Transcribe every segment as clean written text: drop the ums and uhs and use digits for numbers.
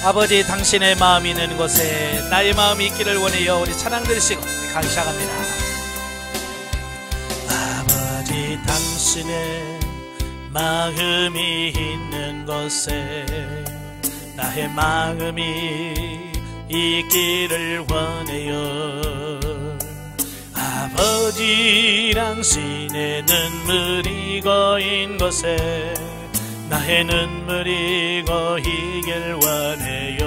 아버지, 당신의 마음이 있는 곳에 나의 마음이 있기를 원해요. 우리 찬양 드리시고 가기 시작합니다. 아버지, 당신의 마음이 있는 곳에 나의 마음이 있기를 원해요. 아버지, 당신의 눈물이 고인 곳에 나의 눈물이 고이길 원해요.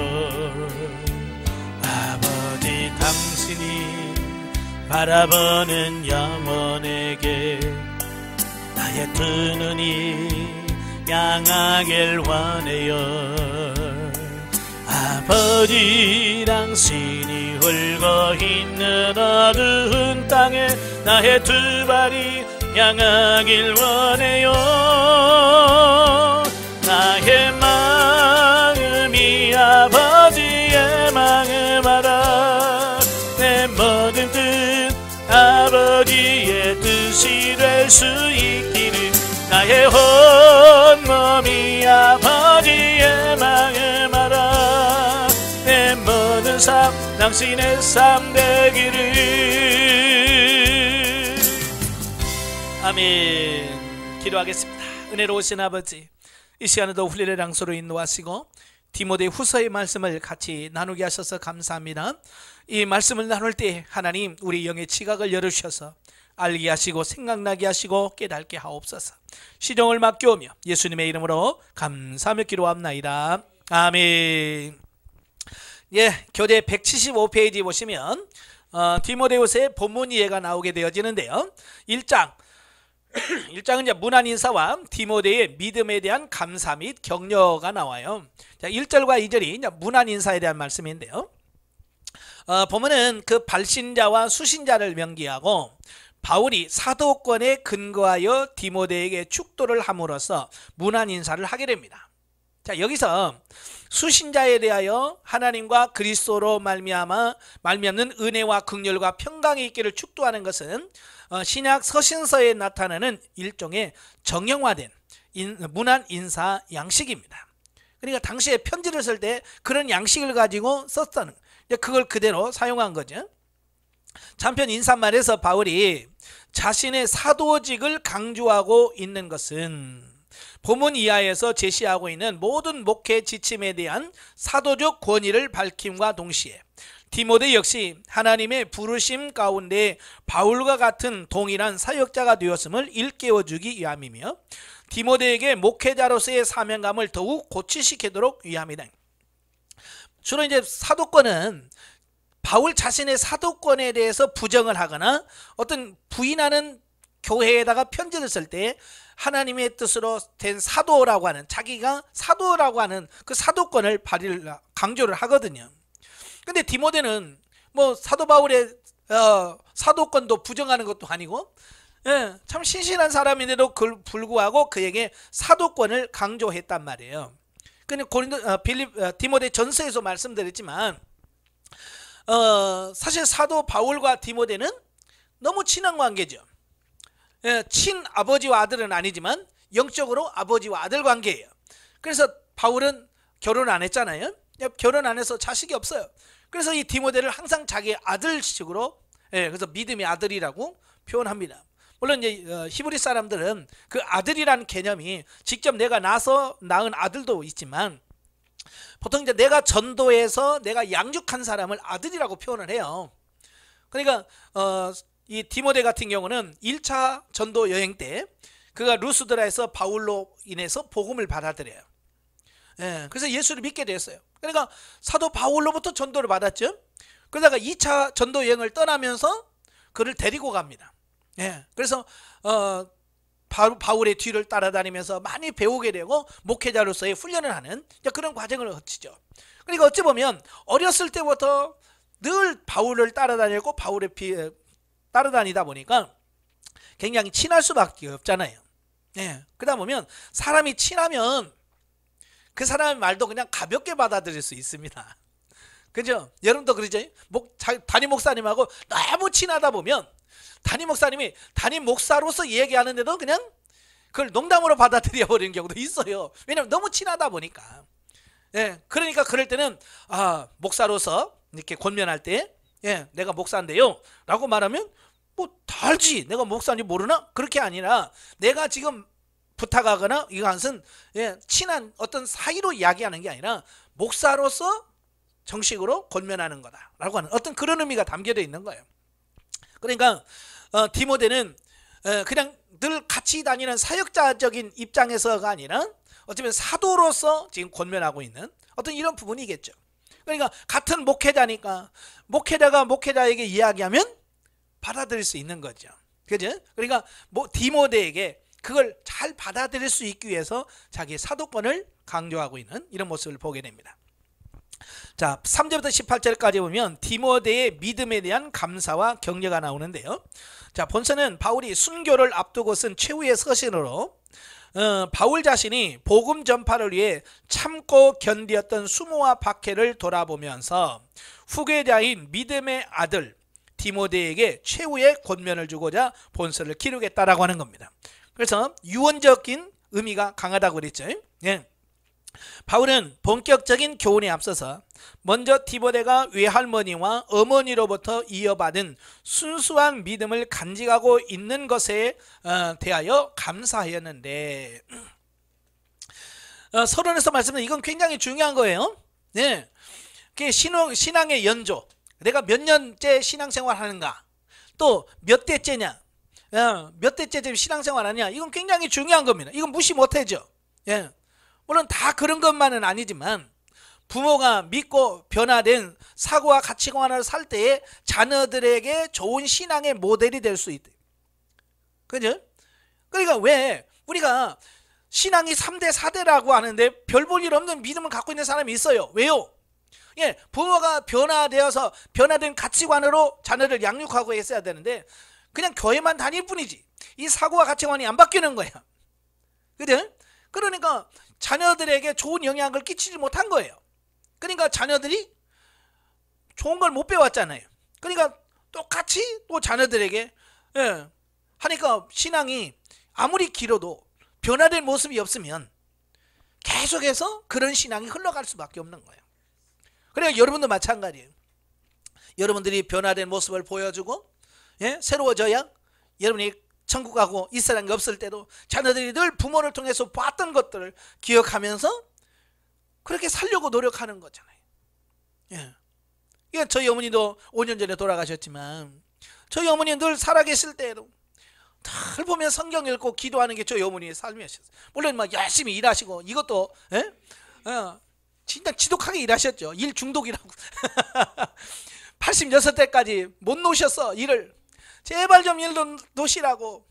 아버지, 당신이 바라보는 영혼에게 나의 두 눈이 향하길 원해요. 아버지, 당신이 울고 있는 어두운 땅에 나의 두 발이 향하길 원해요. 나의 마음이 아버지의 마음 알아. 내 모든 뜻 아버지의 뜻이 될 수 있기를. 나의 온몸이 아버지의 마음 알아. 내 모든 삶 당신의 삶 되기를. 아멘. 기도하겠습니다. 은혜로우신 아버지, 이 시간에도 훈련의 장소로 인도하시고 디모데 후서의 말씀을 같이 나누게 하셔서 감사합니다. 이 말씀을 나눌 때 하나님, 우리 영의 지각을 열어주셔서 알게 하시고 생각나게 하시고 깨닫게 하옵소서. 시종을 맡겨오며 예수님의 이름으로 감사하며 기도합나이다. 아멘. 예, 교재 175페이지 보시면 디모데후서의 본문 이해가 나오게 되어지는데요. 1장은 이제 문안 인사와 디모데의 믿음에 대한 감사 및 격려가 나와요. 자, 1절과 2절이 이제 문안 인사에 대한 말씀인데요. 보면은 그 발신자와 수신자를 명기하고 바울이 사도권에 근거하여 디모데에게 축도를 함으로써 문안 인사를 하게 됩니다. 자, 여기서 수신자에 대하여 하나님과 그리스도로 말미암는 은혜와 긍휼과 평강이 있기를 축도하는 것은 신약 서신서에 나타나는 일종의 정형화된 문안 인사 양식입니다. 그러니까 당시에 편지를 쓸 때 그런 양식을 가지고 썼다는, 그걸 그대로 사용한 거죠. 한편 인사말에서 바울이 자신의 사도직을 강조하고 있는 것은 본문 이하에서 제시하고 있는 모든 목회 지침에 대한 사도적 권위를 밝힘과 동시에 디모데 역시 하나님의 부르심 가운데 바울과 같은 동일한 사역자가 되었음을 일깨워주기 위함이며 디모데에게 목회자로서의 사명감을 더욱 고취시키도록 위함이다. 주로 이제 사도권은 바울 자신의 사도권에 대해서 부정을 하거나 어떤 부인하는 교회에다가 편지를 쓸 때 하나님의 뜻으로 된 사도라고 하는, 자기가 사도라고 하는 그 사도권을 강조를 하거든요. 근데 디모데는 뭐 사도 바울의 사도권도 부정하는 것도 아니고, 참 신실한 사람인데도 불구하고 그에게 사도권을 강조했단 말이에요. 근데 디모데 전서에서 말씀드렸지만 사실 사도 바울과 디모데는 너무 친한 관계죠. 친아버지와 아들은 아니지만 영적으로 아버지와 아들 관계예요. 그래서 바울은 결혼 안 했잖아요. 결혼 안 해서 자식이 없어요. 그래서 이 디모데를 항상 자기 아들식으로, 그래서 믿음의 아들이라고 표현합니다. 물론 이제 히브리 사람들은 그 아들이라는 개념이 직접 내가 낳아서 낳은 아들도 있지만 보통 이제 내가 전도해서 내가 양육한 사람을 아들이라고 표현을 해요. 그러니까 이 디모데 같은 경우는 1차 전도 여행 때 그가 루스드라에서 바울로 인해서 복음을 받아들여요. 그래서 예수를 믿게 됐어요. 그러니까 사도 바울로부터 전도를 받았죠. 그러다가 2차 전도 여행을 떠나면서 그를 데리고 갑니다. 그래서 바울의 뒤를 따라다니면서 많이 배우게 되고 목회자로서의 훈련을 하는 그런 과정을 거치죠. 그러니까 어찌 보면 어렸을 때부터 늘 바울을 따라다니고 바울의 따라다니다 보니까 굉장히 친할 수밖에 없잖아요. 그러다 보면 사람이 친하면 그 사람의 말도 그냥 가볍게 받아들일 수 있습니다. 그죠? 여러분도 그러죠? 담임 목사님하고 너무 친하다 보면 담임 목사님이 담임 목사로서 얘기하는데도 그냥 그걸 농담으로 받아들여 버리는 경우도 있어요. 왜냐하면 너무 친하다 보니까. 예, 그러니까 그럴 때는 목사로서 이렇게 권면할 때 내가 목사인데요 라고 말하면 뭐 다 알지, 내가 목사인지 모르나? 그렇게 아니라 내가 지금 부탁하거나 이것은 친한 어떤 사이로 이야기하는 게 아니라 목사로서 정식으로 권면하는 거다라고 하는 어떤 그런 의미가 담겨져 있는 거예요. 그러니까 디모데는 그냥 늘 같이 다니는 사역자적인 입장에서가 아니라 어쩌면 사도로서 지금 권면하고 있는 어떤 이런 부분이겠죠. 그러니까 같은 목회자니까 목회자가 목회자에게 이야기하면 받아들일 수 있는 거죠. 그죠? 그러니까 디모데에게 그걸 잘 받아들일 수 있기 위해서 자기의 사도권을 강조하고 있는 이런 모습을 보게 됩니다. 자, 3절부터 18절까지 보면 디모데의 믿음에 대한 감사와 격려가 나오는데요. 자, 본서는 바울이 순교를 앞두고 쓴 최후의 서신으로 바울 자신이 복음 전파를 위해 참고 견디었던 수모와 박해를 돌아보면서 후계자인 믿음의 아들 디모데에게 최후의 권면을 주고자 본서를 기록했다라고 하는 겁니다. 그래서 유언적인 의미가 강하다고 그랬죠. 바울은 본격적인 교훈에 앞서서 먼저 디모데가 외할머니와 어머니로부터 이어받은 순수한 믿음을 간직하고 있는 것에 대하여 감사하였는데, 서론에서 말씀은 이건 굉장히 중요한 거예요. 그게 신앙의 연조, 내가 몇 년째 신앙생활 하는가, 또 몇 대째냐, 몇 대째 지금 신앙생활 하냐, 이건 굉장히 중요한 겁니다. 이건 무시 못하죠. 물론 다 그런 것만은 아니지만 부모가 믿고 변화된 사고와 가치관을 살 때에 자녀들에게 좋은 신앙의 모델이 될 수 있대. 그죠? 그러니까 왜 우리가 신앙이 3대 4대라고 하는데 별 볼 일 없는 믿음을 갖고 있는 사람이 있어요. 왜요? 부모가 변화되어서 변화된 가치관으로 자녀를 양육하고 했어야 되는데 그냥 교회만 다닐 뿐이지 이 사고와 가치관이 안 바뀌는 거야. 그죠? 그러니까 자녀들에게 좋은 영향을 끼치지 못한 거예요. 그러니까 자녀들이 좋은 걸 못 배웠잖아요. 그러니까 똑같이 또 자녀들에게 하니까 신앙이 아무리 길어도 변화된 모습이 없으면 계속해서 그런 신앙이 흘러갈 수밖에 없는 거예요. 그러니까 여러분도 마찬가지예요. 여러분들이 변화된 모습을 보여주고 새로워져야 여러분이 천국 가고 이스라엘 없을 때도 자녀들이 늘 부모를 통해서 봤던 것들을 기억하면서 그렇게 살려고 노력하는 거잖아요. 저희 어머니도 5년 전에 돌아가셨지만 저희 어머니는 늘 살아계실 때에도 늘 보면 성경 읽고 기도하는 게 저희 어머니의 삶이었어요. 물론 막 열심히 일하시고 이것도 진짜 지독하게 일하셨죠. 일 중독이라고. 86대까지 못 놓으셨어. 일을. 제발 좀 일 놓으시라고.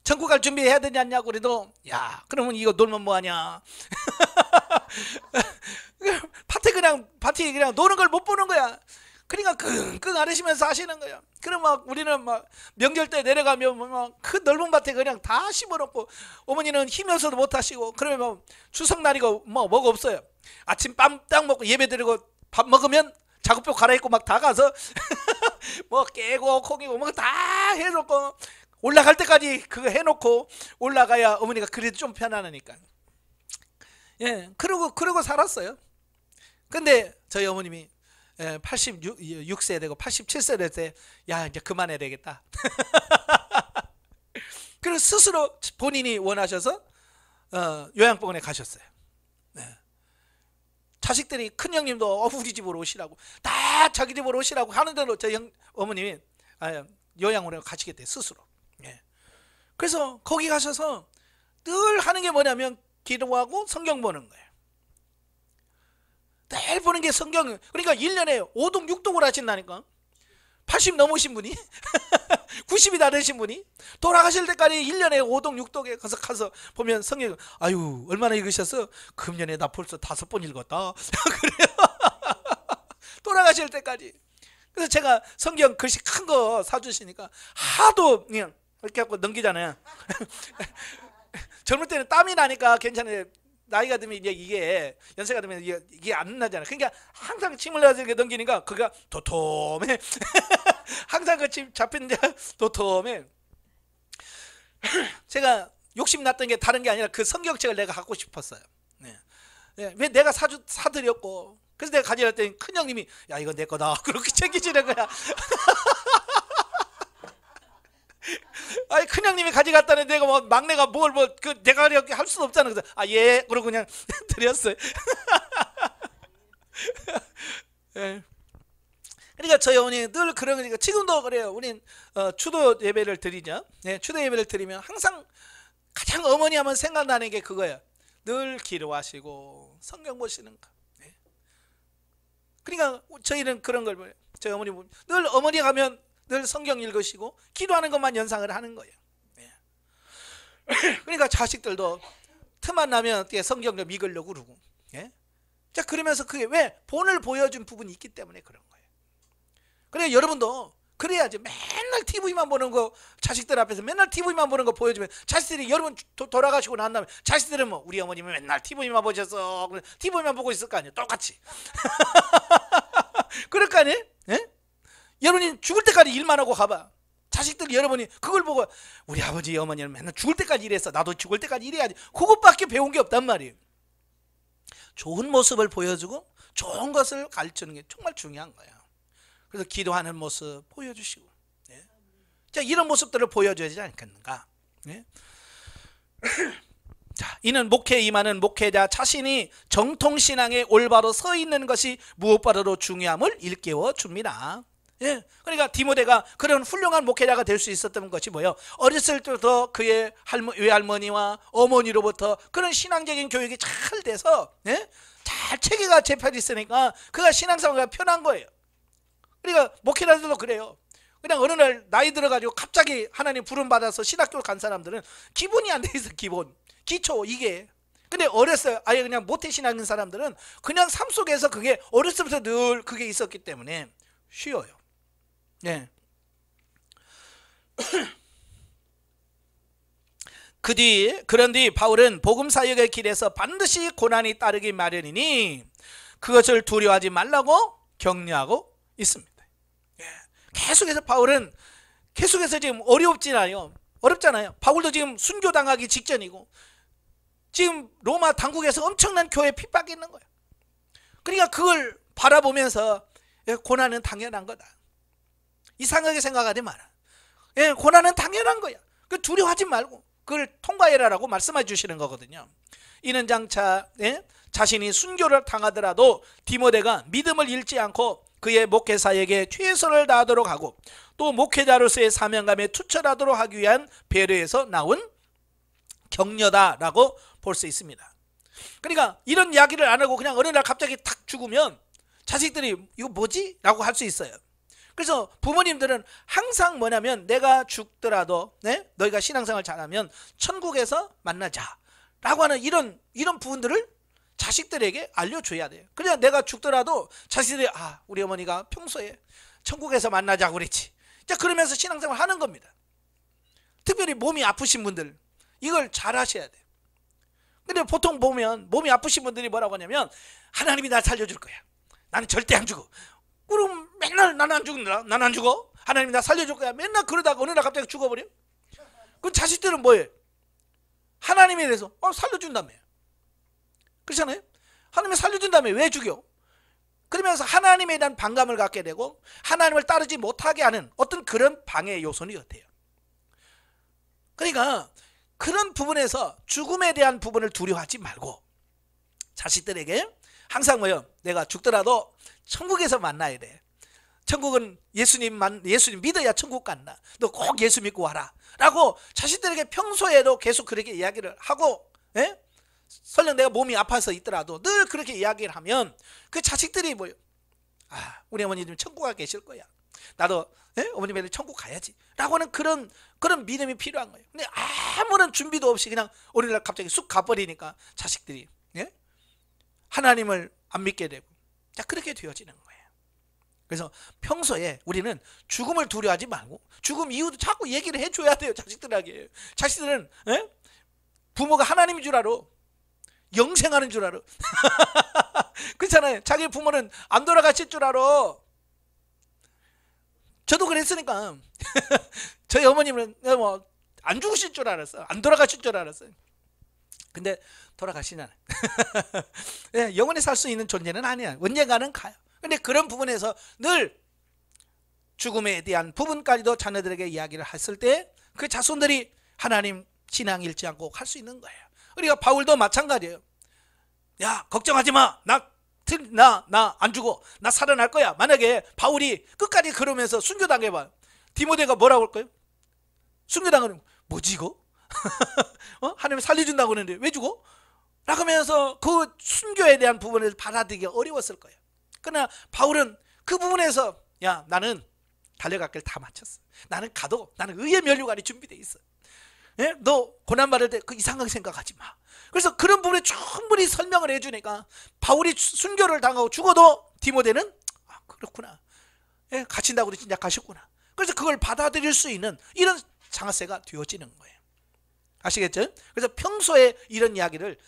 전국 갈 준비해야 되지 않냐고 그래도 야 그러면 이거 놀면 뭐하냐. 파티 그냥 노는 걸 못 보는 거야. 그러니까 끙끙 앓으시면서 하시는 거야. 그럼 막 우리는 막 명절 때 내려가면 막 그 넓은 밭에 그냥 다 심어놓고 어머니는 힘이 없어도 못 하시고 그러면 뭐 추석날이고 뭐가 없어요. 아침 밥 딱 먹고 예배 드리고 밥 먹으면 작업복 갈아입고 막 다 가서 뭐 깨고 코기고 뭐 다 해놓고 올라갈 때까지 그거 해놓고 올라가야 어머니가 그래도 좀 편안하니까. 그러고 살았어요. 근데 저희 어머님이 86세 되고 87세 될 때 야 이제 그만해야 되겠다. 그래서 스스로 본인이 원하셔서 요양병원에 가셨어요. 자식들이 큰 형님도 우리 집으로 오시라고 다 자기 집으로 오시라고 하는데도 저희 어머님이 요양원에 가시겠대요 스스로. 그래서 거기 가셔서 늘 하는 게 뭐냐면 기도하고 성경 보는 거예요. 늘 보는 게 성경. 그러니까 1년에 5동 6동을 하신다니까. 80 넘으신 분이 90이 다 되신 분이 돌아가실 때까지 1년에 5동 6동에 가서 보면 성경 아유 얼마나 읽으셨어? 금년에 나 벌써 5번 읽었다. 그래요. 돌아가실 때까지. 그래서 제가 성경 글씨 큰 거 사주시니까 하도 그냥 이렇게 하고 넘기잖아요. 젊을 때는 땀이 나니까 괜찮아요. 나이가 들면 이제 이게 연세가 들면 이게 안 나잖아요. 그러니까 항상 침을 흘려서 이렇게 넘기니까 그가 도톰해. 항상 그 침 잡히는데 도톰해. 제가 욕심 났던 게 다른 게 아니라 그 성경책을 내가 갖고 싶었어요. 예, 왜 내가 사드렸고 그래서 내가 가지라 했더니 큰형님이 야 이거 내 거다 그렇게 챙기시는 거야. 아니 큰형님이 가져갔다는데 내가 뭐 막내가 그 내가 이렇게 할 수는 없잖아. 그래서 아 예 그러고 그냥 드렸어요. 예. 그러니까 저희 어머니 늘 그런 거니까 지금도 그래요. 우린 추도 예배를 드리죠. 네, 추도 예배를 드리면 항상 가장 어머니 하면 생각나는 게 그거예요. 늘 기도하시고 성경 보시는 거. 네. 그러니까 저희는 그런 걸 봐요. 저희 어머니 보면 늘 어머니 가면 늘 성경 읽으시고 기도하는 것만 연상을 하는 거예요. 네. 그러니까 자식들도 틈만 나면 성경 좀 읽으려고 그러고. 네. 자 그러면서 그게 왜 본을 보여준 부분이 있기 때문에 그런 거예요. 그래 여러분도 그래야지. 맨날 TV만 보는 거 자식들 앞에서 맨날 TV만 보는 거 보여주면 자식들이 여러분 돌아가시고 난 다음에 자식들은 뭐 우리 어머님은 맨날 TV만 보셔서 TV만 보고 있을 거 아니에요. 똑같이. 그럴 거 아니에요? 예? 여러분이 죽을 때까지 일만 하고 가봐. 자식들이 여러분이 그걸 보고 우리 아버지 어머니는 맨날 죽을 때까지 일했어. 나도 죽을 때까지 일해야지. 그것밖에 배운 게 없단 말이에요. 좋은 모습을 보여주고 좋은 것을 가르치는 게 정말 중요한 거예요. 그래서 기도하는 모습 보여주시고, 예. 자 이런 모습들을 보여줘야 되지 않겠는가. 예. 자 이는 목회에 임하는 목회자 자신이 정통신앙에 올바로 서 있는 것이 무엇보다도 중요함을 일깨워 줍니다. 예. 그러니까 디모데가 그런 훌륭한 목회자가 될 수 있었던 것이 뭐예요? 어렸을 때부터 그의 외할머니와 어머니로부터 그런 신앙적인 교육이 잘 돼서, 예? 잘 체계가 잡혀 있으니까 그가 신앙생활가 편한 거예요. 그러니까 목회자들도 그래요. 그냥 어느 날 나이 들어가지고 갑자기 하나님 부름 받아서 신학교 간 사람들은 기본이 안 돼 있어. 기초 이게. 근데 어렸어요. 아예 그냥 모태신앙인 사람들은 그냥 삶 속에서 그게 어렸을 때부터 늘 그게 있었기 때문에 쉬워요. 네. 그런 뒤 바울은 복음 사역의 길에서 반드시 고난이 따르기 마련이니 그것을 두려워하지 말라고 격려하고 있습니다. 계속해서 바울은 계속해서 지금 어렵잖아요. 바울도 지금 순교당하기 직전이고 지금 로마 당국에서 엄청난 교회 핍박이 있는 거예요. 그러니까 그걸 바라보면서 고난은 당연한 거다. 이상하게 생각하지 마라. 고난은 당연한 거야. 두려워하지 말고 그걸 통과해라라고 말씀해 주시는 거거든요. 이는 장차 자신이 순교를 당하더라도 디모데가 믿음을 잃지 않고 그의 목회사에게 최선을 다하도록 하고 또 목회자로서의 사명감에 투철하도록 하기 위한 배려에서 나온 격려다라고 볼 수 있습니다. 그러니까 이런 이야기를 안 하고 그냥 어느 날 갑자기 탁 죽으면 자식들이 이거 뭐지? 라고 할 수 있어요. 그래서 부모님들은 항상 뭐냐면 내가 죽더라도 너희가 신앙생활 잘하면 천국에서 만나자 라고 하는 이런 부분들을 자식들에게 알려줘야 돼요. 그냥 내가 죽더라도 자식들이 우리 어머니가 평소에 천국에서 만나자고 그랬지. 자 그러면서 신앙생활 하는 겁니다. 특별히 몸이 아프신 분들 이걸 잘 하셔야 돼요. 근데 보통 보면 몸이 아프신 분들이 뭐라고 하냐면 하나님이 날 살려줄 거야. 나는 절대 안 죽어. 그럼 맨날 나는 안 죽는다. 나는 안 죽어. 하나님이 나 살려줄 거야. 맨날 그러다가 어느 날 갑자기 죽어버려. 그럼 자식들은 뭐예요? 하나님에 대해서 살려준다며. 그렇잖아요. 하나님이 살려준다며 왜 죽여? 그러면서 하나님에 대한 반감을 갖게 되고 하나님을 따르지 못하게 하는 어떤 그런 방해 요소는 같아요. 그러니까 그런 부분에서 죽음에 대한 부분을 두려워하지 말고 자식들에게 항상 뭐요? 내가 죽더라도 천국에서 만나야 돼. 천국은 예수님 믿어야 천국 간다. 너 꼭 예수 믿고 와라 라고 자식들에게 평소에도 계속 그렇게 이야기를 하고, 설령 내가 몸이 아파서 있더라도 늘 그렇게 이야기를 하면 그 자식들이 뭐요? 우리 어머니는 천국 가 계실 거야. 나도 어머니 뵈러 천국 가야지 라고 하는 그런 믿음이 필요한 거예요. 근데 아무런 준비도 없이 그냥 어느 날 갑자기 쑥 가버리니까 자식들이 하나님을 안 믿게 되고 자 그렇게 되어지는 거예요. 그래서 평소에 우리는 죽음을 두려워하지 말고 죽음 이유도 자꾸 얘기를 해줘야 돼요. 자식들에게. 자식들은 부모가 하나님인 줄 알아. 영생하는 줄 알아. 그렇잖아요. 자기 부모는 안 돌아가실 줄 알아. 저도 그랬으니까 저희 어머님은 뭐 안 죽으실 줄 알았어요. 안 돌아가실 줄 알았어요. 근데 돌아가시잖아요. 예, 영원히 살 수 있는 존재는 아니야. 언젠가는 가요. 근데 그런 부분에서 늘 죽음에 대한 부분까지도 자녀들에게 이야기를 했을 때 그 자손들이 하나님 신앙 잃지 않고 할 수 있는 거예요. 우리가 바울도 마찬가지예요. 야, 걱정하지 마. 나 안 죽어. 나 살아날 거야. 만약에 바울이 끝까지 그러면서 순교당해봐. 디모데가 뭐라고 할까요? 순교당하는 뭐지 이거? 하나님 살려준다고 그러는데 왜 죽어? 라고 하면서 그 순교에 대한 부분을 받아들이기 어려웠을 거예요. 그러나 바울은 그 부분에서 야, 나는 달려갈 길 다 마쳤어. 나는 가도 나는 의의 면류관이 준비되어 있어. 예? 너 고난받을 때 그 이상하게 생각하지 마. 그래서 그런 부분에 충분히 설명을 해주니까 바울이 순교를 당하고 죽어도 디모데는 아, 그렇구나. 예, 갇힌다고 진짜 가셨구나. 그래서 그걸 받아들일 수 있는 이런 장세가 되어지는 거예요. 아시겠죠? 그래서 평소에 이런 이야기를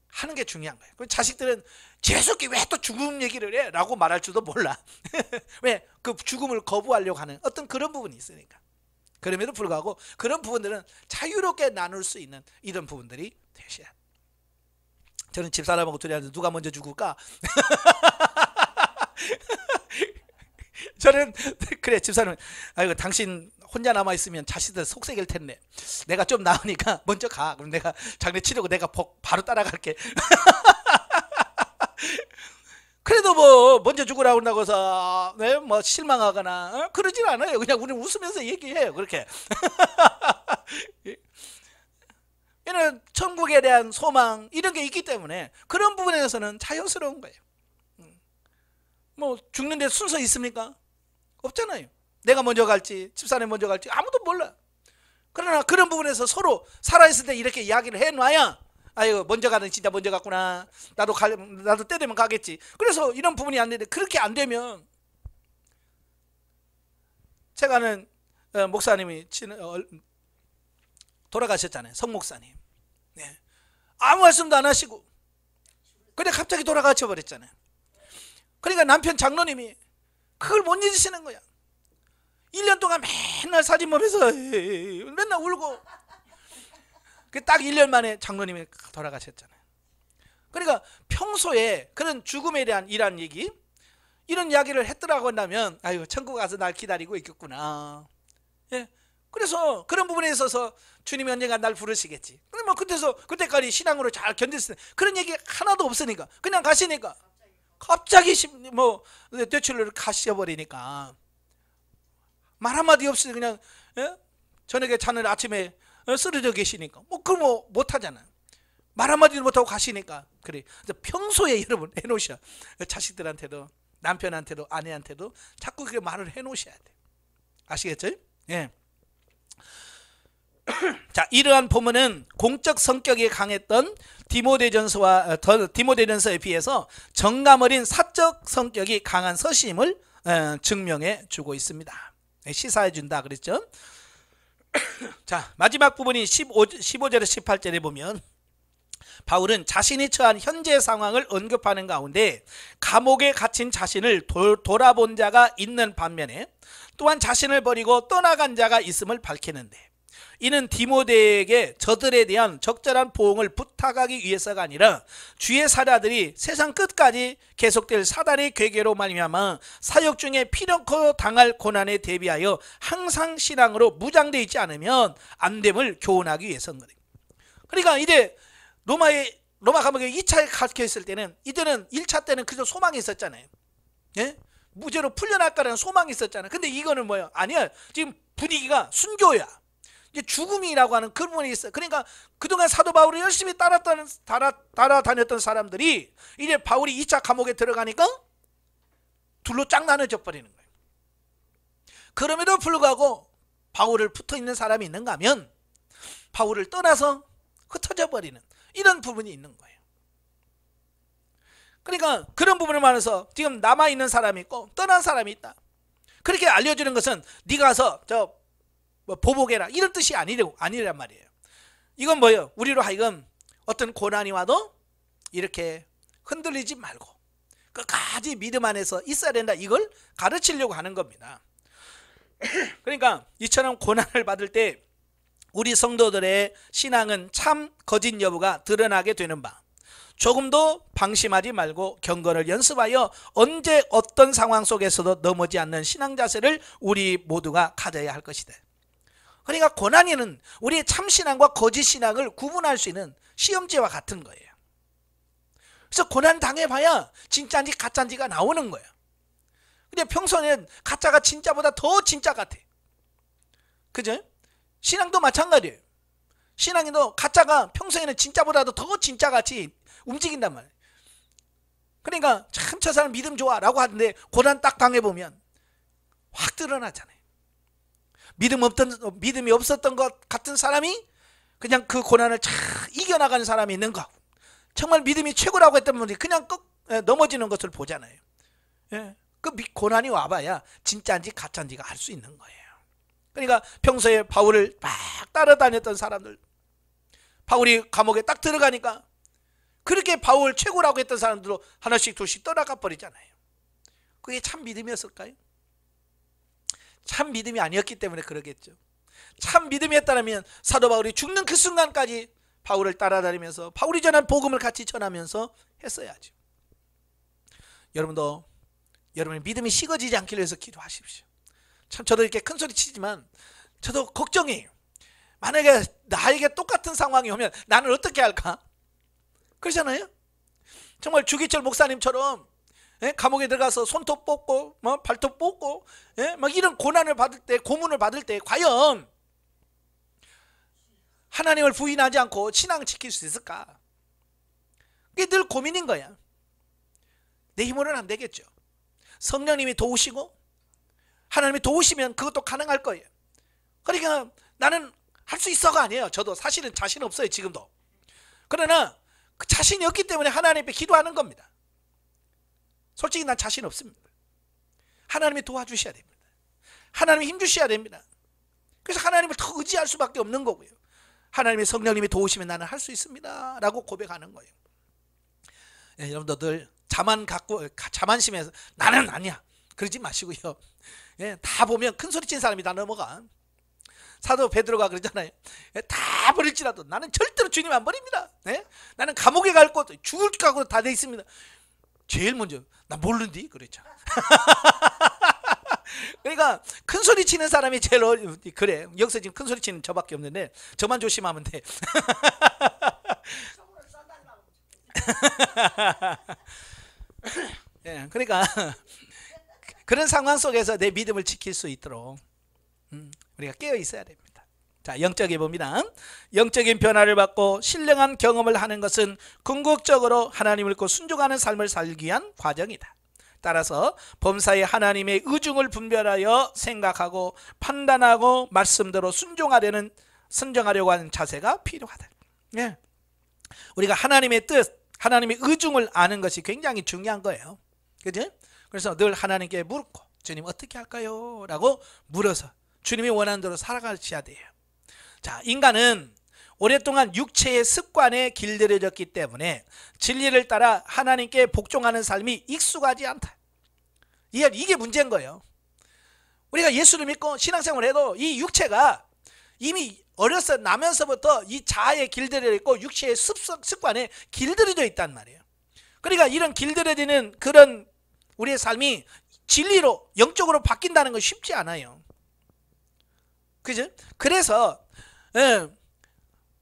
하는 게 중요한 거예요. 그럼 자식들은 재수없게 왜 또 죽음 얘기를 해? 라고 말할 줄도 몰라. 왜? 그 죽음을 거부하려고 하는 어떤 그런 부분이 있으니까. 그럼에도 불구하고 그런 부분들은 자유롭게 나눌 수 있는 이런 부분들이 되셔야 돼요. 저는 집사람하고 둘이 앉아서 누가 먼저 죽을까? 저는 그래 집사람은 아이고 당신 혼자 남아있으면 자식들 속색일 텐데 내가 좀 나으니까 먼저 가. 그럼 내가 장례 치르고 내가 바로 따라갈게. 그래도 뭐 먼저 죽으라고 한다고 해서 네? 뭐 실망하거나 그러진 않아요. 그냥 우리는 웃으면서 얘기해요. 그렇게. 이는 천국에 대한 소망 이런 게 있기 때문에 그런 부분에서는 자연스러운 거예요. 뭐 죽는데 순서 있습니까? 없잖아요. 내가 먼저 갈지 집사람이 먼저 갈지 아무도 몰라. 그러나 그런 부분에서 서로 살아있을 때 이렇게 이야기를 해놔야 아유 먼저 가는 진짜 먼저 갔구나. 나도 때 되면 가겠지. 그래서 이런 부분이 안 되는데 그렇게 안 되면 제가 아는 목사님이 돌아가셨잖아요. 성 목사님. 네. 아무 말씀도 안 하시고 근데 갑자기 돌아가셔 버렸잖아요. 그러니까 남편 장로님이 그걸 못 잊으시는 거야. 1년 동안 맨날 사진 보면서 맨날 울고 딱 1년 만에 장로님이 돌아가셨잖아요. 그러니까 평소에 그런 죽음에 대한 이런 얘기 이런 이야기를 했더라고 한다면 아유 천국 가서 날 기다리고 있겠구나. 예. 그래서 그런 부분에 있어서 주님이 언젠가 날 부르시겠지. 그러면 그때까지 신앙으로 잘 견뎠을 때 그런 얘기 하나도 없으니까 그냥 가시니까 갑자기 뭐 뇌출로 가셔버리니까 말 한마디 없이 그냥 예? 저녁에 자는 아침에 쓰러져 계시니까 뭐 그걸 뭐 못하잖아요. 말 한마디도 못하고 가시니까. 그래. 그래서 평소에 여러분 해놓으셔. 자식들한테도 남편한테도 아내한테도 자꾸 그렇게 말을 해놓으셔야 돼. 아시겠죠? 예. 자, 이러한 본문은 공적 성격이 강했던 디모데전서에 비해서 정감 어린 사적 성격이 강한 서심을 증명해 주고 있습니다. 시사해 준다 그랬죠? 자, 마지막 부분이 15절에서 18절에 보면 바울은 자신이 처한 현재 상황을 언급하는 가운데 감옥에 갇힌 자신을 돌아본 자가 있는 반면에 또한 자신을 버리고 떠나간 자가 있음을 밝히는데 이는 디모데에게 저들에 대한 적절한 보응을 부탁하기 위해서가 아니라 주의 사자들이 세상 끝까지 계속될 사단의 괴계로 말미암아 사역 중에 피력코 당할 고난에 대비하여 항상 신앙으로 무장되어 있지 않으면 안 됨을 교훈하기 위해서인 거예요. 그러니까 이제 로마 감옥에 2차에 갇혀 있을 때는 이때는 1차 때는 그저 소망이 있었잖아요. 예? 무죄로 풀려날 거라는 소망이 있었잖아요. 근데 이거는 뭐예요? 아니야. 지금 분위기가 순교야. 이제 죽음이라고 하는 그 부분이 있어요. 그러니까 그동안 사도 바울을 열심히 따라다녔던 사람들이 이제 바울이 2차 감옥에 들어가니까 둘로 쫙 나눠져 버리는 거예요. 그럼에도 불구하고 바울을 붙어 있는 사람이 있는가 하면 바울을 떠나서 흩어져 버리는 이런 부분이 있는 거예요. 그러니까 그런 부분을 말해서 지금 남아있는 사람이 있고 떠난 사람이 있다. 그렇게 알려주는 것은 네가 가서 뭐 보복해라 이런 뜻이 아니란 말이에요. 이건 뭐예요? 우리로 하여금 어떤 고난이 와도 이렇게 흔들리지 말고 끝까지 믿음 안에서 있어야 된다. 이걸 가르치려고 하는 겁니다. 그러니까 이처럼 고난을 받을 때 우리 성도들의 신앙은 참 거짓 여부가 드러나게 되는 바, 조금도 방심하지 말고 경건을 연습하여 언제 어떤 상황 속에서도 넘어지 않는 신앙 자세를 우리 모두가 가져야 할 것이다. 그러니까 고난이는 우리의 참신앙과 거짓신앙을 구분할 수 있는 시험지와 같은 거예요. 그래서 고난 당해봐야 진짜인지 가짜인지가 나오는 거예요. 근데 평소에는 가짜가 진짜보다 더 진짜 같아. 그죠? 신앙도 마찬가지예요. 신앙도 가짜가 평소에는 진짜보다도 더 진짜같이 움직인단 말이에요. 그러니까 참 저 사람 믿음 좋아 라고 하는데 고난 딱 당해보면 확 드러나잖아요. 믿음이 없었던 것 같은 사람이 그냥 그 고난을 잘 이겨나가는 사람이 있는 거, 정말 믿음이 최고라고 했던 분이 그냥 넘어지는 것을 보잖아요. 예. 그 고난이 와봐야 진짜인지 가짜인지가 알 수 있는 거예요. 그러니까 평소에 바울을 막 따라다녔던 사람들, 바울이 감옥에 딱 들어가니까 그렇게 바울 최고라고 했던 사람들도 하나씩 둘씩 떠나가 버리잖아요. 그게 참 믿음이었을까요? 참 믿음이 아니었기 때문에 그러겠죠. 참 믿음이었다면 사도 바울이 죽는 그 순간까지 바울을 따라다니면서 바울이 전한 복음을 같이 전하면서 했어야죠. 여러분도 여러분의 믿음이 식어지지 않기를 위해서 기도하십시오. 참 저도 이렇게 큰 소리 치지만 저도 걱정해요. 만약에 나에게 똑같은 상황이 오면 나는 어떻게 할까? 그러잖아요. 정말 주기철 목사님처럼 감옥에 들어가서 손톱 뽑고 발톱 뽑고 막 이런 고난을 받을 때, 고문을 받을 때 과연 하나님을 부인하지 않고 신앙을 지킬 수 있을까? 그게 늘 고민인 거야. 내 힘으로는 안 되겠죠. 성령님이 도우시고 하나님이 도우시면 그것도 가능할 거예요. 그러니까 나는 할 수 있어가 아니에요. 저도 사실은 자신 없어요, 지금도. 그러나 그 자신이 없기 때문에 하나님 앞에 기도하는 겁니다. 솔직히 난 자신 없습니다. 하나님이 도와주셔야 됩니다. 하나님이 힘주셔야 됩니다. 그래서 하나님을 더 의지할 수밖에 없는 거고요. 하나님의 성령님이 도우시면 나는 할 수 있습니다 라고 고백하는 거예요. 여러분들 자만심에서 나는 아니야 그러지 마시고요. 다 보면 큰 소리 친 사람이 다 넘어가. 사도 베드로가 그러잖아요. 다 버릴지라도 나는 절대로 주님 안 버립니다. 나는 감옥에 갈 곳 죽을 각오로 다 돼 있습니다. 제일 먼저 나 모르는디 그랬죠. 그러니까 큰 소리 치는 사람이 제일 그래. 여기서 지금 큰 소리 치는 저밖에 없는데 저만 조심하면 돼. 그러니까 그런 상황 속에서 내 믿음을 지킬 수 있도록 우리가 깨어 있어야 됩니다. 자, 영적인 봅니다. 영적인 변화를 받고 신령한 경험을 하는 것은 궁극적으로 하나님을 믿고 순종하는 삶을 살기 위한 과정이다. 따라서 범사에 하나님의 의중을 분별하여 생각하고 판단하고 말씀대로 순종하려고 하는 자세가 필요하다. 우리가 하나님의 뜻, 하나님의 의중을 아는 것이 굉장히 중요한 거예요. 그죠? 그래서 늘 하나님께 묻고 주님 어떻게 할까요? 라고 물어서 주님이 원하는 대로 살아가셔야 돼요. 자, 인간은 오랫동안 육체의 습관에 길들여졌기 때문에 진리를 따라 하나님께 복종하는 삶이 익숙하지 않다. 이게 문제인 거예요. 우리가 예수를 믿고 신앙생활을 해도 이 육체가 이미 어려서 나면서부터 이 자아에 길들여 있고 육체의 습관에 길들여져 있단 말이에요. 그러니까 이런 길들여지는 그런 우리의 삶이 진리로 영적으로 바뀐다는 건 쉽지 않아요. 그죠? 그래서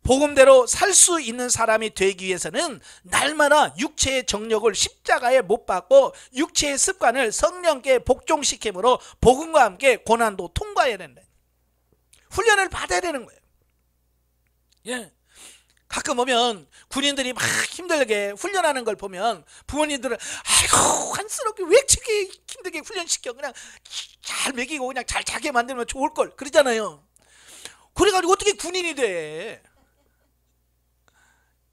복음대로 살 수 있는 사람이 되기 위해서는 날마다 육체의 정욕을 십자가에 못 박고 육체의 습관을 성령께 복종시킴으로 복음과 함께 고난도 통과해야 된다. 훈련을 받아야 되는 거예요. 가끔 보면 군인들이 막 힘들게 훈련하는 걸 보면 부모님들은 아이고 한스럽게 왜 이렇게 힘들게 훈련시켜, 그냥 잘 먹이고 그냥 잘 자게 만들면 좋을걸 그러잖아요. 그래가지고 어떻게 군인이 돼?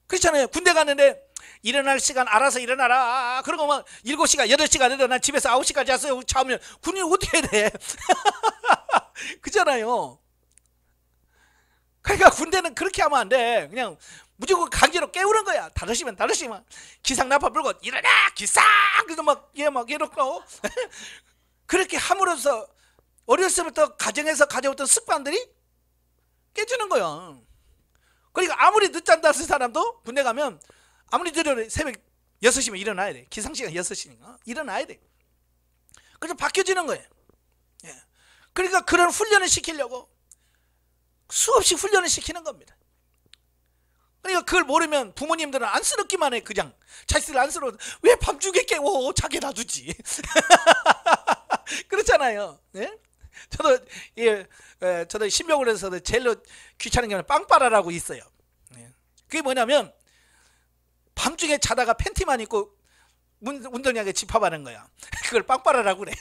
그렇잖아요. 군대 갔는데 일어날 시간 알아서 일어나라 그러고 막 7시간 8시간 해도 난 집에서 9시까지 왔어요. 자면 군인이 어떻게 해야 돼? 그잖아요. 그러니까 군대는 그렇게 하면 안 돼. 그냥 무조건 강제로 깨우는 거야. 다르시면 기상나파 불고 일어나 기상 그래서 막 이렇고 그렇게 함으로써 어렸을 때부터 가정에서 가져왔던 습관들이 깨지는 거야. 그러니까 아무리 늦잠 잤을 사람도 군대 가면 아무리 늦어도 새벽 6시면 일어나야 돼. 기상시간 6시니까 일어나야 돼. 그래서 바뀌어지는 거예요. 예. 그러니까 그런 훈련을 시키려고 수없이 훈련을 시키는 겁니다. 그러니까 그걸 모르면 부모님들은 안쓰럽기만 해. 그냥 자식들 안쓰러워. 왜 밤중에 깨워? 자게 놔두지. 그렇잖아요. 예? 저도 저도 신병원에서도 제일로 귀찮은 게 빵빠라라고 있어요. 예. 그게 뭐냐면 밤중에 자다가 팬티만 입고 운동장에 집합하는 거야. 그걸 빵빠라라고 그래.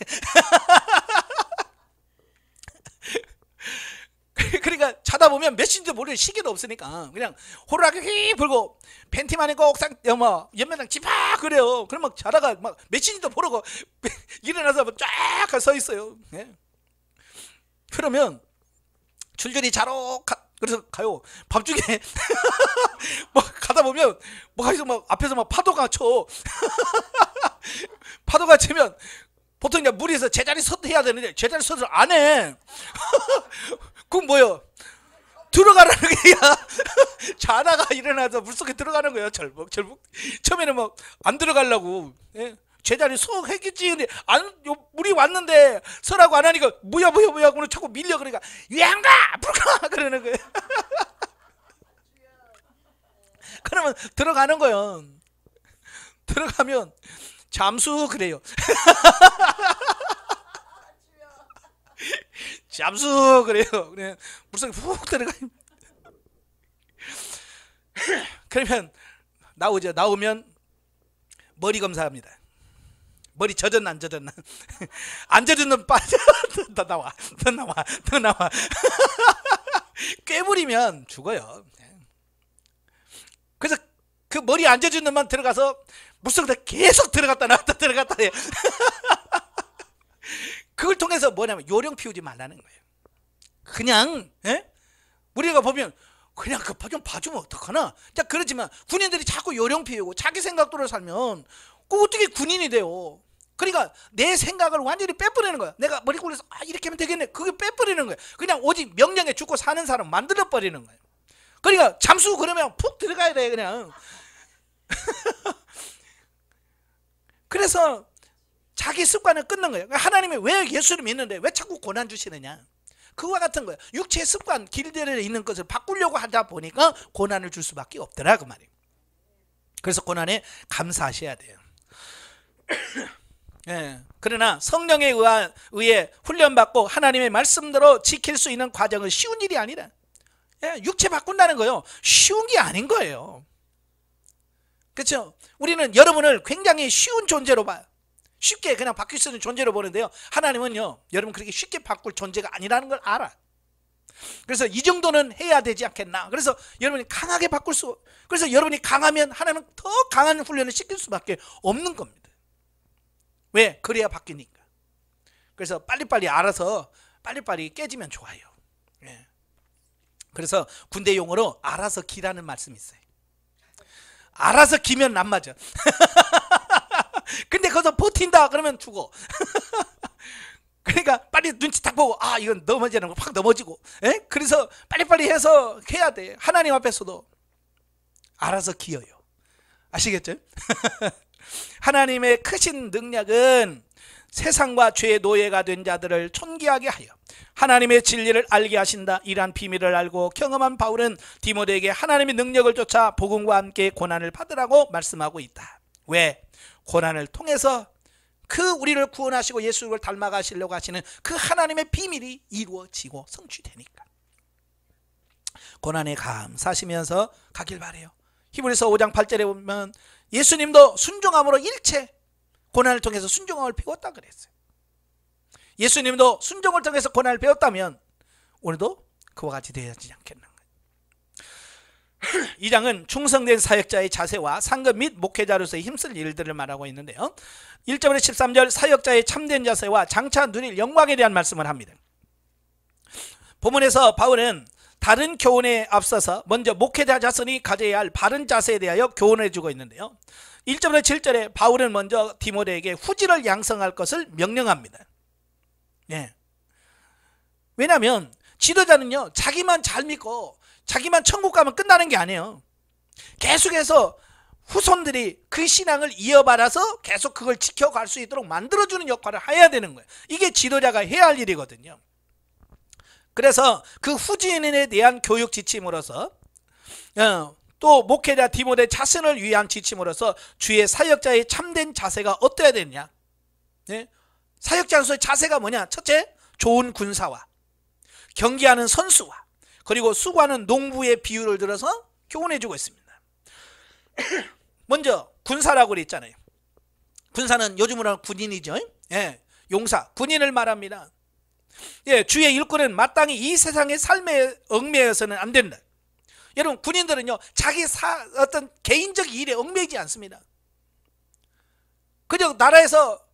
그러니까 자다 보면 몇 시인지 모를 시계도 없으니까 그냥 호루라기 불고 팬티만 입고 옥상 연매장 집합 그래요. 그러면 자다가 막 몇 시인지도 모르고 일어나서 쫙 서 있어요. 예. 그러면 줄줄이 자러 그래서 가요. 밤중에 막 가다 보면 막 앞에서 막 파도가 쳐. 파도가 치면 보통 이제 물에서 제자리 서도 해야 되는데 제자리 서도 안 해. 그럼 뭐요? 들어가라는 거야. 자다가 일어나서 물속에 들어가는 거예요. 절복. 처음에는 막 안 들어가려고. 예? 제자리 서 했겠지. 근데 물이 왔는데 서라고 안 하니까 뭐야 그러고 자꾸 밀려. 그러니까 양가 불가 그러는 거예요. 그러면 들어가는 거예요. 들어가면 잠수 그래요. 잠수 그래요. 그냥 물속에 푹 들어가. 그러면 나오죠. 나오면 머리 검사합니다. 머리 젖었나 안 젖었나. 안 젖었는 빠져. 더 나와. 꿰부리면 죽어요. 그래서 그 머리 안 젖은 놈만 들어가서 물속에 계속 들어갔다 나왔다 해. 그걸 통해서 뭐냐면 요령 피우지 말라는 거예요. 그냥 우리가 보면 그냥 좀 봐주면 어떡하나. 자, 그렇지만 군인들이 자꾸 요령 피우고 자기 생각대로 살면 어떻게 군인이 돼요. 그러니까 내 생각을 완전히 빼버리는 거야. 내가 머리 굴려서 이렇게 하면 되겠네. 그게 빼버리는 거야. 그냥 오직 명령에 죽고 사는 사람 만들어버리는 거예요. 그러니까 잠수 그러면 푹 들어가야 돼 그냥. 그래서 자기 습관을 끊는 거예요. 하나님이 왜 예수를 믿는데 왜 자꾸 고난 주시느냐. 그와 같은 거예요. 육체의 습관 길들여 있는 것을 바꾸려고 하다 보니까 고난을 줄 수밖에 없더라 그 말이에요. 그래서 고난에 감사하셔야 돼요. 예. 그러나 성령에 의해 훈련받고 하나님의 말씀대로 지킬 수 있는 과정은 쉬운 일이 아니라 육체 바꾼다는 거요 쉬운 게 아닌 거예요. 그렇죠? 우리는 여러분을 굉장히 쉬운 존재로 봐요. 쉽게 그냥 바뀔 수 있는 존재로 보는데요, 하나님은요 여러분 그렇게 쉽게 바꿀 존재가 아니라는 걸 알아. 그래서 이 정도는 해야 되지 않겠나. 그래서 여러분이 강하게 바꿀 수, 그래서 여러분이 강하면 하나님은 더 강한 훈련을 시킬 수밖에 없는 겁니다. 왜? 그래야 바뀌니까. 그래서 빨리빨리 알아서 빨리빨리 깨지면 좋아요. 예. 그래서 군대 용어로 알아서 기라는 말씀이 있어요. 알아서 기면 안 맞아. 근데 거기서 버틴다 그러면 죽어. 그러니까 빨리 눈치 딱 보고 이건 넘어지는 거 확 넘어지고. 에? 그래서 빨리빨리 해서 해야 돼. 하나님 앞에서도 알아서 기어요. 아시겠죠? 하나님의 크신 능력은 세상과 죄의 노예가 된 자들을 존귀하게 하여 하나님의 진리를 알게 하신다. 이러한 비밀을 알고 경험한 바울은 디모데에게 하나님의 능력을 쫓아 복음과 함께 고난을 받으라고 말씀하고 있다. 왜? 고난을 통해서 그 우리를 구원하시고 예수를 닮아가시려고 하시는 그 하나님의 비밀이 이루어지고 성취되니까 고난에 감사하시면서 가길 바래요. 히브리서 5장 8절에 보면 예수님도 순종함으로 일체 고난을 통해서 순종함을 배웠다 그랬어요. 예수님도 순종을 통해서 고난을 배웠다면 우리도 그와 같이 되어야지 않겠나. 이 장은 충성된 사역자의 자세와 상급 및 목회자로서의 힘쓸 일들을 말하고 있는데요, 1절에서 13절 사역자의 참된 자세와 장차 누릴 영광에 대한 말씀을 합니다. 본문에서 바울은 다른 교훈에 앞서서 먼저 목회자 자손이 가져야 할 바른 자세에 대하여 교훈해 주고 있는데요, 1절에서 7절에 바울은 먼저 디모데에게 후지를 양성할 것을 명령합니다. 예. 왜냐하면 지도자는요, 자기만 잘 믿고 자기만 천국 가면 끝나는 게 아니에요. 계속해서 후손들이 그 신앙을 이어받아서 계속 그걸 지켜갈 수 있도록 만들어주는 역할을 해야 되는 거예요. 이게 지도자가 해야 할 일이거든요. 그래서 그 후진에 대한 교육 지침으로서 또 목회자 디모데 자신을 위한 지침으로서 주의 사역자의 참된 자세가 어떠해야 되느냐. 사역자로서의 자세가 뭐냐. 첫째, 좋은 군사와 경기하는 선수와 그리고 수고하는 농부의 비유를 들어서 교훈해주고 있습니다. 먼저 군사라고 그랬잖아요. 군사는 요즘으로는 군인이죠. 용사, 군인을 말합니다. 주의 일꾼은 마땅히 이 세상의 삶에 얽매여서는 안 된다. 여러분, 군인들은요, 자기 어떤 개인적 일에 얽매이지 않습니다. 그저 나라에서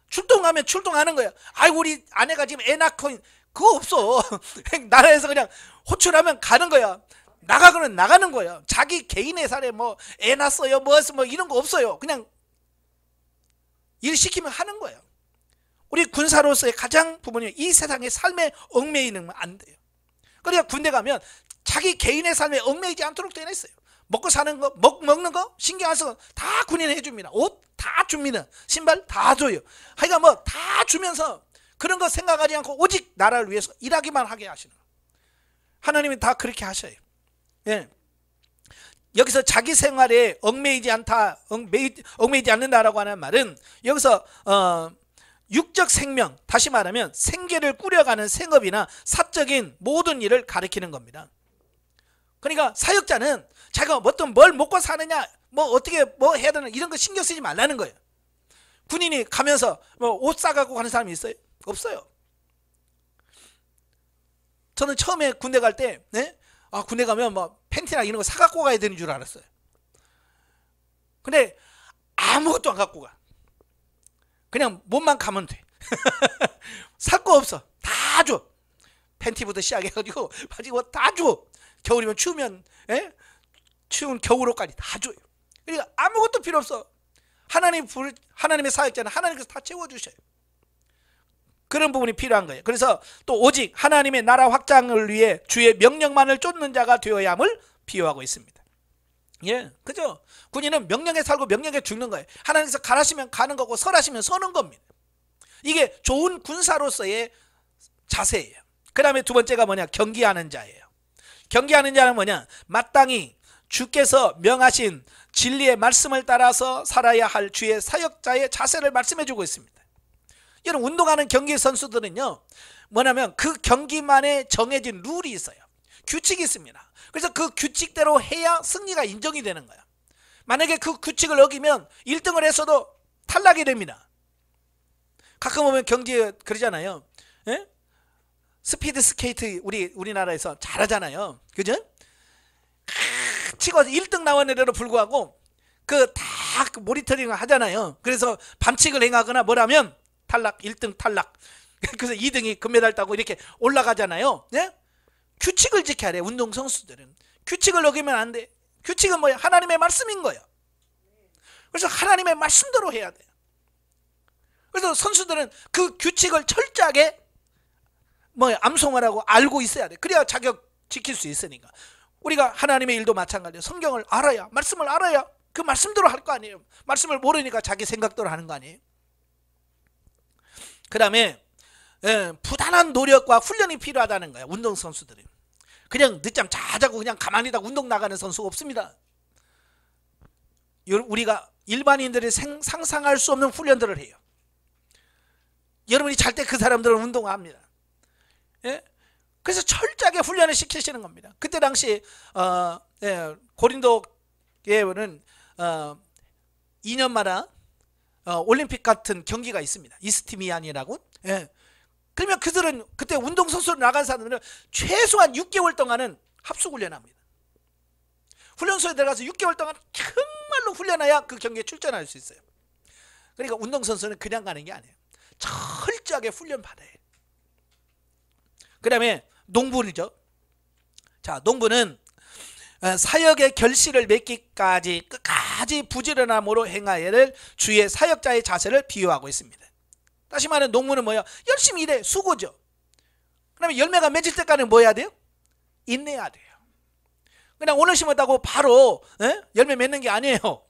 출동하면 출동하는 거예요. 아이고, 우리 아내가 지금 애 낳고, 그거 없어. 나라에서 그냥 호출하면 가는 거야. 나가고는 나가는 거예요. 자기 개인의 살에 뭐 애 낳았어요, 뭐 이런 거 없어요. 그냥 일 시키면 하는 거예요. 우리 군사로서의 가장 부분이 이 세상의 삶에 얽매이는 안 돼요. 그러니까 군대 가면 자기 개인의 삶에 얽매이지 않도록 되어 있어요. 먹고 사는 거, 먹는 거 신경 안 써서 다 군인이 해줍니다. 옷 다 줍니다. 신발 다 줘요. 하여간 뭐 다 주면서 그런 거 생각하지 않고 오직 나라를 위해서 일하기만 하게 하시는 거예요. 하나님이 다 그렇게 하셔요. 여기서 자기 생활에 얽매이지 않는다라고 하는 말은 여기서 육적 생명, 다시 말하면 생계를 꾸려가는 생업이나 사적인 모든 일을 가리키는 겁니다. 그러니까 사역자는 자기가 어떤 뭘 먹고 사느냐, 뭐 어떻게 뭐 해야 되나 이런 거 신경 쓰지 말라는 거예요. 군인이 가면서 뭐 옷 사갖고 가는 사람이 있어요? 없어요. 저는 처음에 군대 갈 때, 군대 가면 뭐 팬티나 이런 거 사갖고 가야 되는 줄 알았어요. 근데 아무것도 안 갖고 가. 그냥 몸만 가면 돼. 살 거 없어. 다 줘. 팬티부터 시작해가지고 바지 뭐 다 줘. 겨울이면 추우면 추운 겨울옷까지 다 줘요. 그러니까 아무것도 필요 없어. 하나님의 사역자는 하나님께서 다 채워주셔요. 그런 부분이 필요한 거예요. 그래서 또 오직 하나님의 나라 확장을 위해 주의 명령만을 쫓는 자가 되어야 함을 비유하고 있습니다. 그죠? 군인은 명령에 살고 명령에 죽는 거예요. 하나님께서 가라시면 가는 거고 설하시면 서는 겁니다. 이게 좋은 군사로서의 자세예요. 그 다음에 두 번째가 뭐냐? 경기하는 자예요. 경기하는 자는 뭐냐? 마땅히 주께서 명하신 진리의 말씀을 따라서 살아야 할 주의 사역자의 자세를 말씀해 주고 있습니다. 이런 운동하는 경기 선수들은요, 뭐냐면 그 경기만에 정해진 룰이 있어요. 규칙이 있습니다. 그래서 그 규칙대로 해야 승리가 인정이 되는 거야. 만약에 그 규칙을 어기면 1등을 했어도 탈락이 됩니다. 가끔 보면 경기 그러잖아요. 스피드 스케이트 우리나라에서 잘하잖아요. 그죠? 치고 1등 나왔는데도 불구하고 그 다 모니터링을 하잖아요. 그래서 반칙을 행하거나 뭐라면 탈락, 1등 탈락. 그래서 2등이 금메달 따고 이렇게 올라가잖아요. 규칙을 지켜야 돼. 운동선수들은 규칙을 어기면 안 돼. 규칙은 뭐야? 하나님의 말씀인 거예요. 그래서 하나님의 말씀대로 해야 돼요. 그래서 선수들은 그 규칙을 철저하게 암송을 하고 알고 있어야 돼. 그래야 자격 지킬 수 있으니까. 우리가 하나님의 일도 마찬가지예요. 성경을 알아야, 말씀을 알아야 그 말씀대로 할 거 아니에요. 말씀을 모르니까 자기 생각대로 하는 거 아니에요. 그 다음에 부단한 노력과 훈련이 필요하다는 거예요. 운동선수들은 그냥 늦잠 자자고 그냥 가만히 있다가 운동 나가는 선수가 없습니다. 우리가 일반인들이 상상할 수 없는 훈련들을 해요. 여러분이 잘 때 그 사람들은 운동합니다. 그래서 철저하게 훈련을 시키시는 겁니다. 그때 당시 고린도 교회는 2년마다 올림픽 같은 경기가 있습니다. 이스티미안이라고. 그러면 그들은 그때 운동선수로 나간 사람들은 최소한 6개월 동안은 합숙훈련합니다. 훈련소에 들어가서 6개월 동안 정말로 훈련해야 그 경기에 출전할 수 있어요. 그러니까 운동선수는 그냥 가는 게 아니에요. 철저하게 훈련 받아야 해요. 그 다음에 농부이죠. 자, 농부는 사역의 결실을 맺기까지 끝까지 부지런함으로 행하여야 할 주의 사역자의 자세를 비유하고 있습니다. 다시 말하면 농부는 뭐야? 열심히 일해. 수고죠. 그다음에 열매가 맺을 때까지 뭐 해야 돼요? 인내해야 돼요. 그냥 오늘 심었다고 바로 열매 맺는 게 아니에요.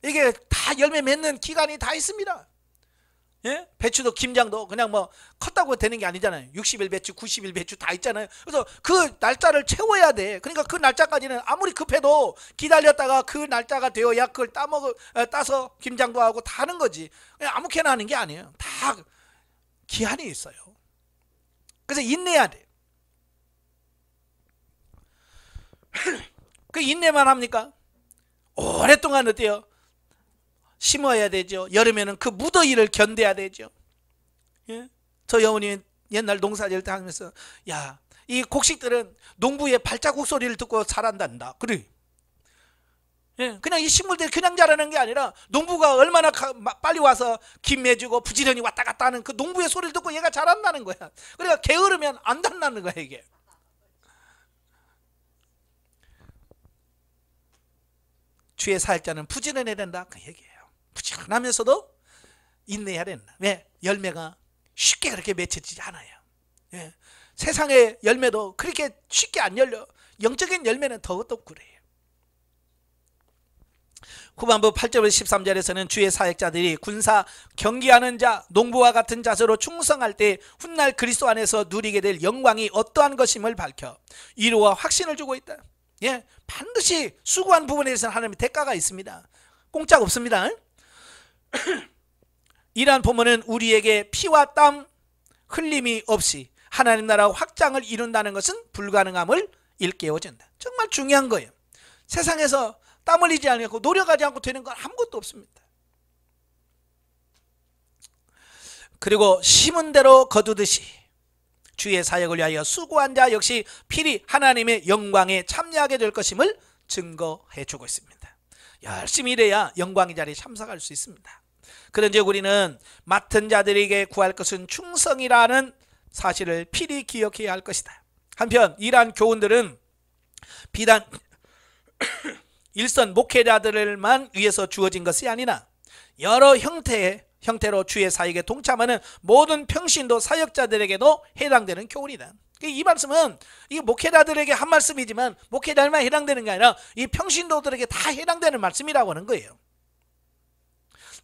이게 다 열매 맺는 기간이 다 있습니다. 예? 배추도 김장도 그냥 뭐 컸다고 되는 게 아니잖아요. 60일 배추, 90일 배추 다 있잖아요. 그래서 그 날짜를 채워야 돼. 그러니까 그 날짜까지는 아무리 급해도 기다렸다가 그 날짜가 되어야 그걸 따서 김장도 하고 다 하는 거지. 그냥 아무렇게나 하는 게 아니에요. 다 기한이 있어요. 그래서 인내해야 돼. 그 인내만 합니까? 오랫동안 어때요? 심어야 되죠. 여름에는 그 무더위를 견뎌야 되죠. 예? 저 여운이 옛날 농사질 때 하면서 야, 이 곡식들은 농부의 발자국 소리를 듣고 자란단다. 그래. 예, 그냥 이 식물들이 그냥 자라는 게 아니라 농부가 얼마나 빨리 와서 김 매주고 부지런히 왔다 갔다 하는 그 농부의 소리를 듣고 얘가 자란다는 거야. 그러니까 게으르면 안 단다는 거야 이게. 주의 사역자는 부지런해야 된다 그 얘기예요. 부지런하면서도 인내해야 된다. 왜? 열매가 쉽게 그렇게 맺혀지지 않아요. 예. 세상의 열매도 그렇게 쉽게 안 열려. 영적인 열매는 더더욱 그래요. 후반부 8절에서 13절에서는 주의 사역자들이 군사 경기하는 자, 농부와 같은 자세로 충성할 때 훗날 그리스도 안에서 누리게 될 영광이 어떠한 것임을 밝혀 위로와 확신을 주고 있다. 예, 반드시 수고한 부분에 대해서는 하나님의 대가가 있습니다. 공짜가 없습니다. 이러한 본문은 우리에게 피와 땀 흘림이 없이 하나님 나라 확장을 이룬다는 것은 불가능함을 일깨워준다. 정말 중요한 거예요. 세상에서 땀 흘리지 않고 노력하지 않고 되는 건 아무것도 없습니다. 그리고 심은 대로 거두듯이 주의 사역을 위하여 수고한 자 역시 필히 하나님의 영광에 참여하게 될 것임을 증거해 주고 있습니다. 열심히 일해야 영광의 자리에 참석할 수 있습니다. 그런즉 우리는 맡은 자들에게 구할 것은 충성이라는 사실을 필히 기억해야 할 것이다. 한편 이러한 교훈들은 비단 일선 목회자들만 위해서 주어진 것이 아니라 여러 형태로 주의 사역에 동참하는 모든 평신도 사역자들에게도 해당되는 교훈이다. 이 말씀은 이 목회자들에게 한 말씀이지만 목회자들만 해당되는 게 아니라 이 평신도들에게 다 해당되는 말씀이라고 하는 거예요.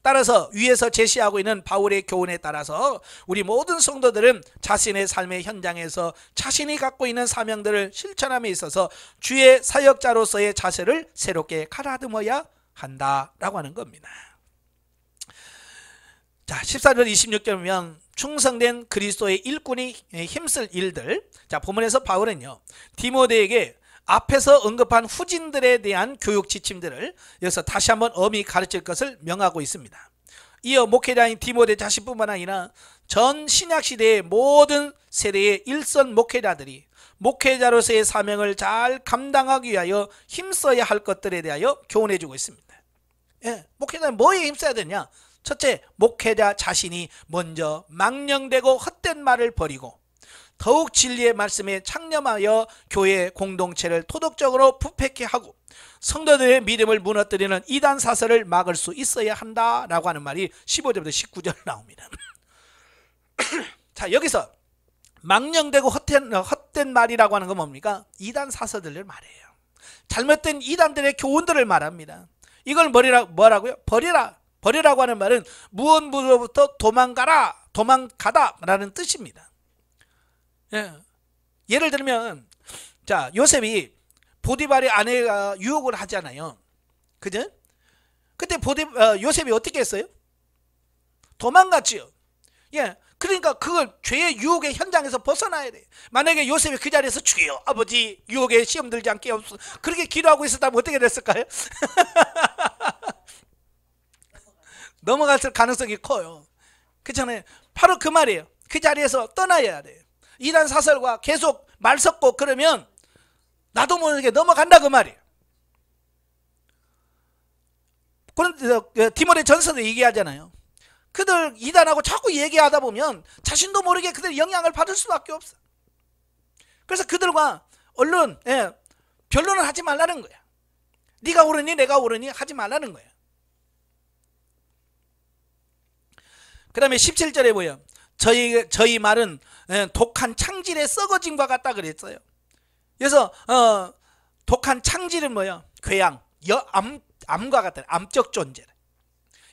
따라서 위에서 제시하고 있는 바울의 교훈에 따라서 우리 모든 성도들은 자신의 삶의 현장에서 자신이 갖고 있는 사명들을 실천함에 있어서 주의 사역자로서의 자세를 새롭게 갈아듬어야 한다라고 하는 겁니다. 자, 14절 26절 보면 충성된 그리스도의 일꾼이 힘쓸 일들. 자, 본문에서 바울은요 디모데에게 앞에서 언급한 후진들에 대한 교육 지침들을 여기서 다시 한번 엄히 가르칠 것을 명하고 있습니다. 이어 목회자인 디모데 자신뿐만 아니라 전 신약시대의 모든 세대의 일선 목회자들이 목회자로서의 사명을 잘 감당하기 위하여 힘써야 할 것들에 대하여 교훈해 주고 있습니다. 예, 목회자는 뭐에 힘써야 되냐? 첫째, 목회자 자신이 먼저 망령되고 헛된 말을 버리고 더욱 진리의 말씀에 창념하여 교회 공동체를 토독적으로 부패케 하고 성도들의 믿음을 무너뜨리는 이단 사설을 막을 수 있어야 한다라고 하는 말이 15절부터 19절 나옵니다. 자, 여기서 망령되고 헛된 말이라고 하는 건 뭡니까? 이단 사설들을 말해요. 잘못된 이단들의 교훈들을 말합니다. 이걸 뭐라고요? 버리라고 하는 말은 무엇으로부터 도망가다 라는 뜻입니다. 예. 예를 들면 자, 요셉이 보디발의 아내가 유혹을 하잖아요. 그죠? 그때 요셉이 어떻게 했어요? 도망갔지요. 예. 그러니까 그걸 죄의 유혹의 현장에서 벗어나야 돼. 만약에 요셉이 그 자리에서 주여 아버지 유혹에 시험 들지 않게 없어 그렇게 기도하고 있었다면 어떻게 됐을까요? 넘어갔을 가능성이 커요. 그렇잖아요. 바로 그 말이에요. 그 자리에서 떠나야 돼요. 이단 사설과 계속 말 섞고 그러면 나도 모르게 넘어간다 그 말이에요. 그런데 디모데 전서도 얘기하잖아요. 그들 이단하고 자꾸 얘기하다 보면 자신도 모르게 그들 영향을 받을 수밖에 없어. 그래서 그들과 얼른 변론을 하지 말라는 거야. 네가 옳으니 내가 옳으니 하지 말라는 거야. 그 다음에 17절에 보여 저희 말은 독한 창질의 썩어짐과 같다 그랬어요. 그래서 독한 창질은 뭐예요? 괴양, 암과 같다. 암적 존재.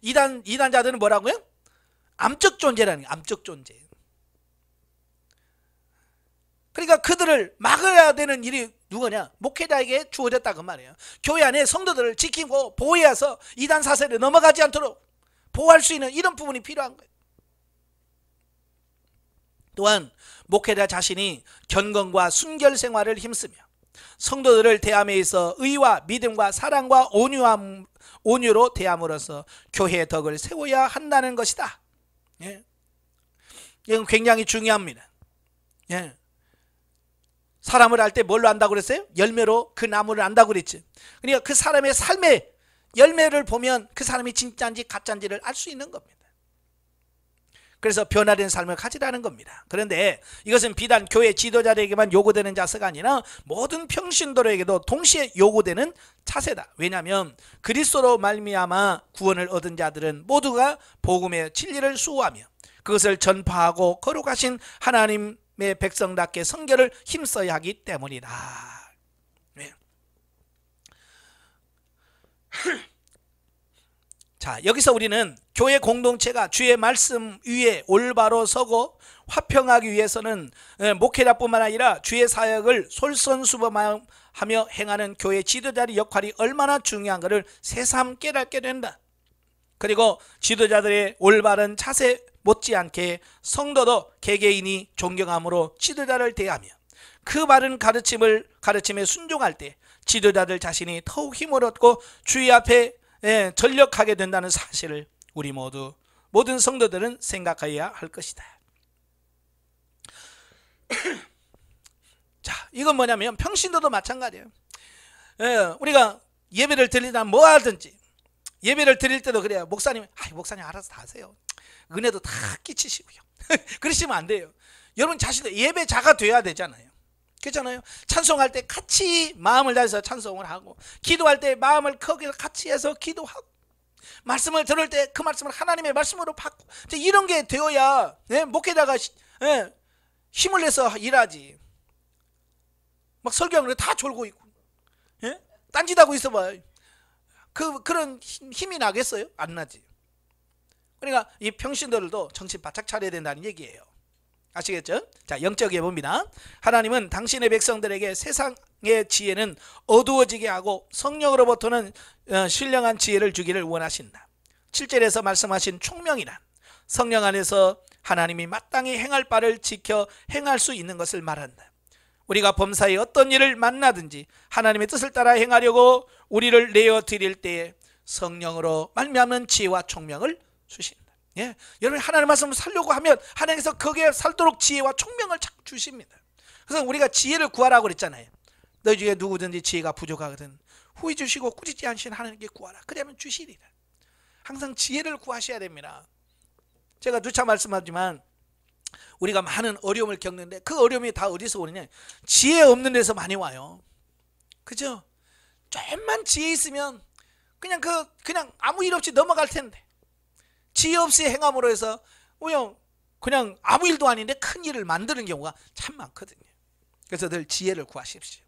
이단자들은 뭐라고요? 암적 존재라는 거예요. 암적 존재. 그러니까 그들을 막아야 되는 일이 누구냐? 목회자에게 주어졌다 그 말이에요. 교회 안에 성도들을 지키고 보호해서 이단 사슬에 넘어가지 않도록 보호할 수 있는 이런 부분이 필요한 거예요. 또한 목회자 자신이 경건과 순결 생활을 힘쓰며 성도들을 대함에 있어 의와 믿음과 사랑과 온유로 대함으로써 교회의 덕을 세워야 한다는 것이다. 예. 이건 굉장히 중요합니다. 예. 사람을 알 때 뭘로 안다고 그랬어요? 열매로 그 나무를 안다고 그랬지. 그러니까 그 사람의 삶의 열매를 보면 그 사람이 진짜인지 가짜인지를 알 수 있는 겁니다. 그래서 변화된 삶을 가지라는 겁니다. 그런데 이것은 비단 교회 지도자들에게만 요구되는 자세가 아니라 모든 평신도들에게도 동시에 요구되는 자세다. 왜냐하면 그리스도로 말미암아 구원을 얻은 자들은 모두가 복음의 진리를 수호하며 그것을 전파하고 거룩하신 하나님의 백성답게 성결을 힘써야 하기 때문이다. 네. 자, 여기서 우리는 교회 공동체가 주의 말씀 위에 올바로 서고 화평하기 위해서는 목회자뿐만 아니라 주의 사역을 솔선수범하며 행하는 교회 지도자의 역할이 얼마나 중요한 것을 새삼 깨닫게 된다. 그리고 지도자들의 올바른 자세 못지않게 성도도 개개인이 존경함으로 지도자를 대하며 그 바른 가르침에 순종할 때 지도자들 자신이 더욱 힘을 얻고 주의 앞에 전력하게 된다는 사실을 우리 모든 성도들은 생각해야 할 것이다. 자, 이건 뭐냐면 평신도도 마찬가지예요. 우리가 예배를 드리다 뭐 하든지 예배를 드릴 때도 그래요. 목사님 알아서 다 하세요. 은혜도 다 끼치시고요. 그러시면 안 돼요. 여러분 자신도 예배자가 돼야 되잖아요. 그렇잖아요. 찬송할 때 같이 마음을 다해서 찬송을 하고, 기도할 때 마음을 거기서 같이 해서 기도하고, 말씀을 들을 때 그 말씀을 하나님의 말씀으로 받고, 이런 게 되어야 목회자가 힘을 내서 일하지. 막 설교하는 다 졸고 있고 딴짓하고 있어봐요. 그런 힘이 나겠어요? 안 나지. 그러니까 이 평신도들도 정신 바짝 차려야 된다는 얘기예요. 아시겠죠? 자, 영적에 봅니다. 하나님은 당신의 백성들에게 세상의 지혜는 어두워지게 하고 성령으로부터는 신령한 지혜를 주기를 원하신다. 7절에서 말씀하신 총명이란 성령 안에서 하나님이 마땅히 행할 바를 지켜 행할 수 있는 것을 말한다. 우리가 범사에 어떤 일을 만나든지 하나님의 뜻을 따라 행하려고 우리를 내어 드릴 때에 성령으로 말미암는 지혜와 총명을 주신다. 예, 여러분 하나님 말씀을 살려고 하면 하나님께서 거기에 살도록 지혜와 총명을 자꾸 주십니다. 그래서 우리가 지혜를 구하라고 그랬잖아요. 너희 중에 누구든지 지혜가 부족하거든 후히 주시고 꾸짖지 않으신 하나님께 구하라. 그러면 주시리라. 항상 지혜를 구하셔야 됩니다. 제가 누차 말씀하지만 우리가 많은 어려움을 겪는데 그 어려움이 다 어디서 오느냐? 지혜 없는 데서 많이 와요. 그죠? 조금만 지혜 있으면 그냥 아무 일 없이 넘어갈 텐데, 지혜 없이 행함으로 해서 그냥 아무 일도 아닌데 큰 일을 만드는 경우가 참 많거든요. 그래서 늘 지혜를 구하십시오.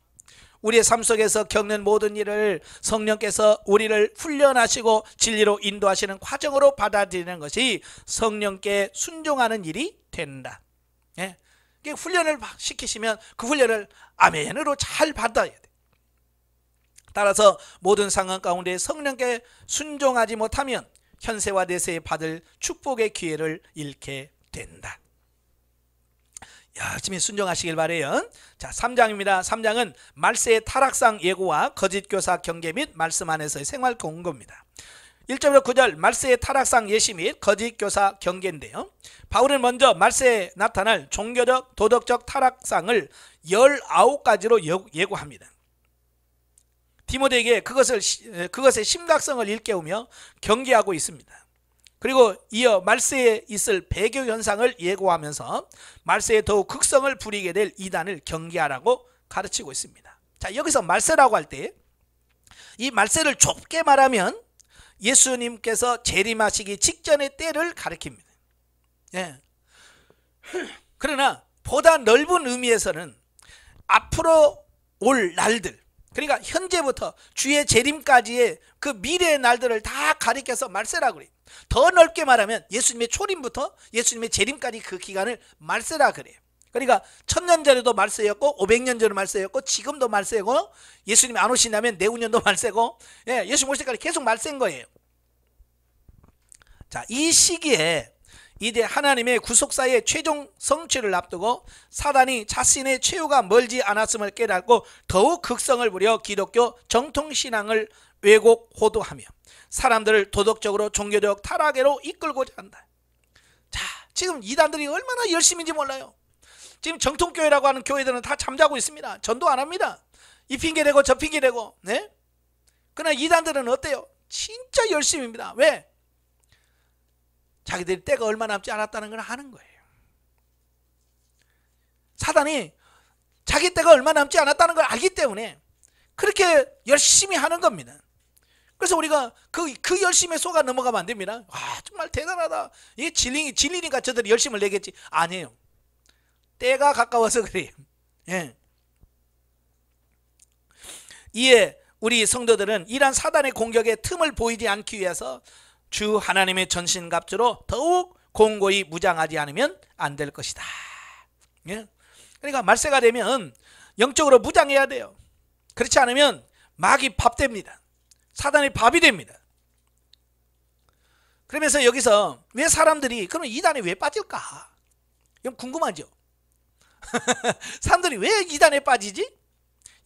우리의 삶 속에서 겪는 모든 일을 성령께서 우리를 훈련하시고 진리로 인도하시는 과정으로 받아들이는 것이 성령께 순종하는 일이 된다. 예? 훈련을 시키시면 그 훈련을 아멘으로 잘 받아야 돼. 따라서 모든 상황 가운데 성령께 순종하지 못하면 현세와 내세에 받을 축복의 기회를 잃게 된다. 열심히 순종하시길 바래요. 자, 3장입니다. 3장은 말세의 타락상 예고와 거짓교사 경계 및 말씀 안에서의 생활 공고입니다. 1절부터 9절 말세의 타락상 예시 및 거짓교사 경계인데요, 바울은 먼저 말세에 나타날 종교적 도덕적 타락상을 19가지로 예고합니다. 디모데에게 그것의 심각성을 일깨우며 경계하고 있습니다. 그리고 이어 말세에 있을 배교 현상을 예고하면서 말세에 더욱 극성을 부리게 될 이단을 경계하라고 가르치고 있습니다. 자, 여기서 말세라고 할 때 이 말세를 좁게 말하면 예수님께서 재림하시기 직전의 때를 가리킵니다. 예. 그러나 보다 넓은 의미에서는 앞으로 올 날들, 그러니까 현재부터 주의 재림까지의 그 미래의 날들을 다 가리켜서 말세라 그래요. 더 넓게 말하면 예수님의 초림부터 예수님의 재림까지 그 기간을 말세라 그래요. 그러니까 1000년 전에도 말세였고 500년 전에 말세였고 지금도 말세고 예수님이 안 오신다면 내후년도 말세고, 예, 예수님 오실 때까지 계속 말세인 거예요. 자, 이 시기에 이제 하나님의 구속사의 최종 성취를 앞두고 사단이 자신의 최후가 멀지 않았음을 깨닫고 더욱 극성을 부려 기독교 정통신앙을 왜곡 호도하며 사람들을 도덕적으로 종교적 타락으로 이끌고자 한다. 자, 지금 이단들이 얼마나 열심인지 몰라요. 지금 정통교회라고 하는 교회들은 다 잠자고 있습니다. 전도 안 합니다. 이 핑계대고 저 핑계대고. 네? 그러나 이단들은 어때요? 진짜 열심입니다. 왜? 자기들이 때가 얼마 남지 않았다는 걸 아는 거예요. 사단이 자기 때가 얼마 남지 않았다는 걸 알기 때문에 그렇게 열심히 하는 겁니다. 그래서 우리가 그 열심에 속아 넘어가면 안 됩니다. 와, 정말 대단하다. 이게 진리니까 저들이 열심을 내겠지. 아니에요. 때가 가까워서 그래요. 예. 이에 우리 성도들은 이러한 사단의 공격에 틈을 보이지 않기 위해서 주 하나님의 전신갑주로 더욱 공고히 무장하지 않으면 안 될 것이다. 예? 그러니까 말세가 되면 영적으로 무장해야 돼요. 그렇지 않으면 마귀 밥 됩니다. 사단의 밥이 됩니다. 그러면서 여기서 왜 사람들이 그럼 이단에 왜 빠질까? 이건 궁금하죠. 사람들이 왜 이단에 빠지지?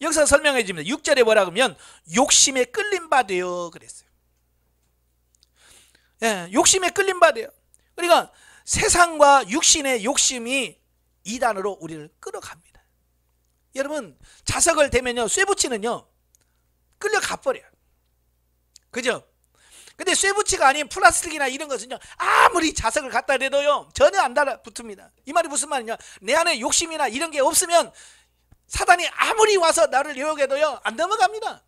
여기서 설명해 줍니다. 6절에 뭐라 그러면 욕심에 끌림 받아요 그랬어요. 예, 욕심에 끌림 받아요. 그러니까 세상과 육신의 욕심이 이단으로 우리를 끌어갑니다. 여러분, 자석을 대면요, 쇠붙이는요 끌려가 버려요. 그죠? 근데 쇠붙이가 아닌 플라스틱이나 이런 것은요 아무리 자석을 갖다 대도요 전혀 안 달라붙습니다. 이 말이 무슨 말이냐? 내 안에 욕심이나 이런 게 없으면 사단이 아무리 와서 나를 유혹해도요 안 넘어갑니다.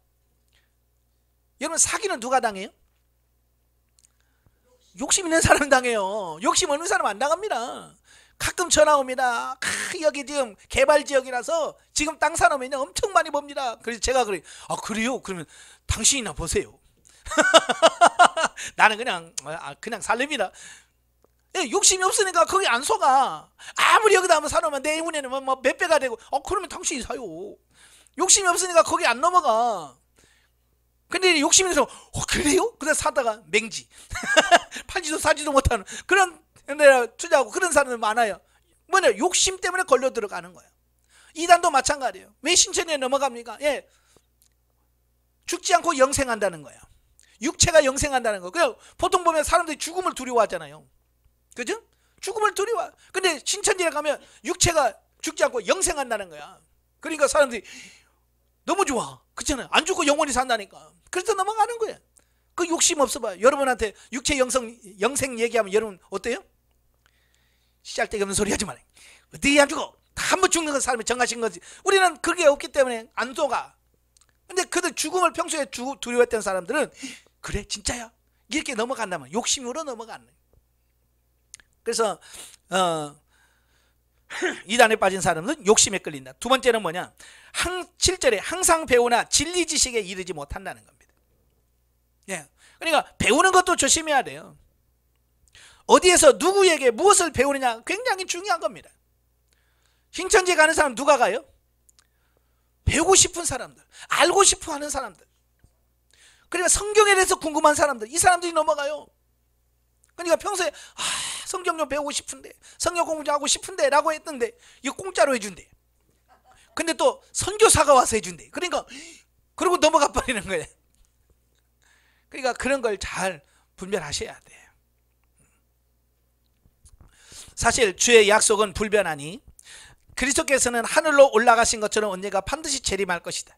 여러분, 사기는 누가 당해요? 욕심 있는 사람은 당해요. 욕심 없는 사람은 안 당합니다. 가끔 전화 옵니다. 여기 지금 개발지역이라서 지금 땅 사놓으면 엄청 많이 봅니다. 그래서 제가 그래요. 아, 그래요? 그러면 당신이나 보세요. 나는 그냥 살립니다. 예, 욕심이 없으니까 거기 안 속아. 아무리 여기다 한번 사놓으면 내후년에는 뭐 몇 배가 되고, 그러면 당신이 사요. 욕심이 없으니까 거기 안 넘어가. 근데 욕심이 있어서 그래요? 그래서 사다가 맹지 팔지도 사지도 못하는 그런 데 투자하고 그런 사람들 많아요. 뭐냐? 욕심 때문에 걸려 들어가는 거예요. 이단도 마찬가지예요. 왜 신천지에 넘어갑니까? 예, 죽지 않고 영생한다는 거예요. 육체가 영생한다는 거. 그냥 보통 보면 사람들이 죽음을 두려워하잖아요. 그죠? 죽음을 두려워. 근데 신천지에 가면 육체가 죽지 않고 영생한다는 거야. 그러니까 사람들이 너무 좋아. 그렇잖아요. 안 죽고 영원히 산다니까. 그래서 넘어가는 거예요. 그 욕심 없어봐요. 여러분한테 육체 영생 얘기하면 여러분 어때요? 씨알데기 없는 소리 하지 말아요. 어디 안 죽어? 다 한 번 죽는 건 사람이 정하신 거지. 우리는 그게 없기 때문에 안 속아. 근데 그들 죽음을 평소에 두려워했던 사람들은 그래 진짜야? 이렇게 넘어간다면 욕심으로 넘어가는. 그래서 이단에 빠진 사람은 욕심에 끌린다. 두 번째는 뭐냐? 7절에 항상 배우나 진리 지식에 이르지 못한다는 겁니다. 예, 그러니까 배우는 것도 조심해야 돼요. 어디에서 누구에게 무엇을 배우느냐 굉장히 중요한 겁니다. 신천지에 가는 사람 누가 가요? 배우고 싶은 사람들, 알고 싶어 하는 사람들, 그러니까 성경에 대해서 궁금한 사람들, 이 사람들이 넘어가요. 그러니까 평소에 성경 좀 배우고 싶은데, 성경 공부 좀 하고 싶은데 라고 했는데 이거 공짜로 해준대. 근데 또 선교사가 와서 해준대. 그러니까 그러고 넘어가 버리는 거예요. 그러니까 그런 걸 잘 분별하셔야 돼요. 사실 주의 약속은 불변하니 그리스도께서는 하늘로 올라가신 것처럼 언젠가 반드시 재림할 것이다.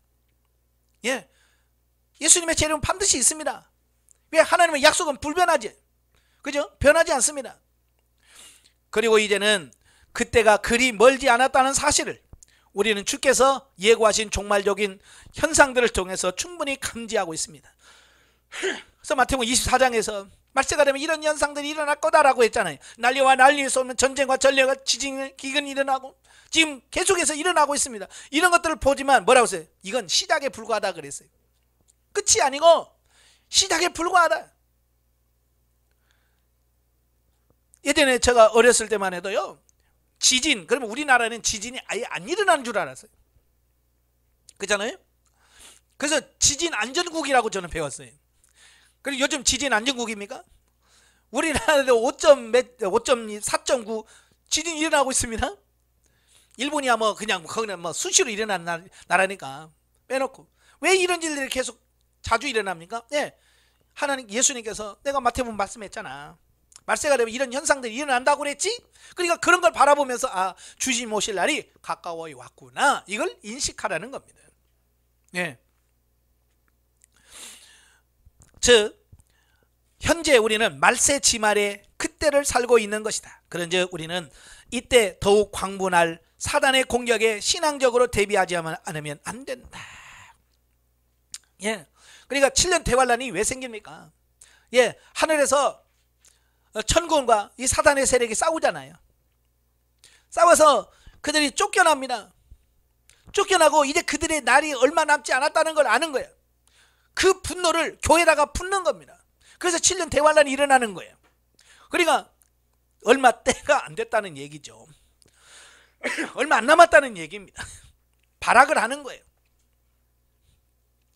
예, 예수님의 재림은 반드시 있습니다. 왜? 하나님의 약속은 불변하지. 그죠? 변하지 않습니다. 그리고 이제는 그때가 그리 멀지 않았다는 사실을 우리는 주께서 예고하신 종말적인 현상들을 통해서 충분히 감지하고 있습니다. 그래서 마태복음 24장에서 말세가 되면 이런 현상들이 일어날 거다라고 했잖아요. 난리와 난리에 쏘면 전쟁과 전례가 지진, 기근이 일어나고 지금 계속해서 일어나고 있습니다. 이런 것들을 보지만 뭐라고 했어요? 이건 시작에 불과하다 그랬어요. 끝이 아니고 시작에 불과하다. 예전에 제가 어렸을 때만 해도요, 지진, 그러면 우리나라는 지진이 아예 안 일어나는 줄 알았어요. 그렇잖아요? 그래서 지진 안전국이라고 저는 배웠어요. 그리고 요즘 지진 안전국입니까? 우리나라도 4.9 지진이 일어나고 있습니다. 일본이야 뭐 그냥 거기는 뭐 수시로 일어나는 나라니까 빼놓고. 왜 이런 일들이 계속 자주 일어납니까? 네, 하나님, 예수님께서 내가 마태복음 말씀했잖아. 말세가 되면 이런 현상들이 일어난다고 그랬지? 그러니까 그런 걸 바라보면서 아, 주님 오실 날이 가까워 왔구나, 이걸 인식하라는 겁니다. 네. 즉 현재 우리는 말세 지말의 그때를 살고 있는 것이다. 그런즉 우리는 이때 더욱 광분할 사단의 공격에 신앙적으로 대비하지 않으면 안 된다. 예, 그러니까 7년 대환란이 왜 생깁니까? 예, 하늘에서 천군과 이 사단의 세력이 싸우잖아요. 싸워서 그들이 쫓겨납니다. 쫓겨나고 이제 그들의 날이 얼마 남지 않았다는 걸 아는 거예요. 그 분노를 교회다가 붓는 겁니다. 그래서 7년 대환란이 일어나는 거예요. 그러니까 얼마 때가 안 됐다는 얘기죠. 얼마 안 남았다는 얘기입니다. 발악을 하는 거예요.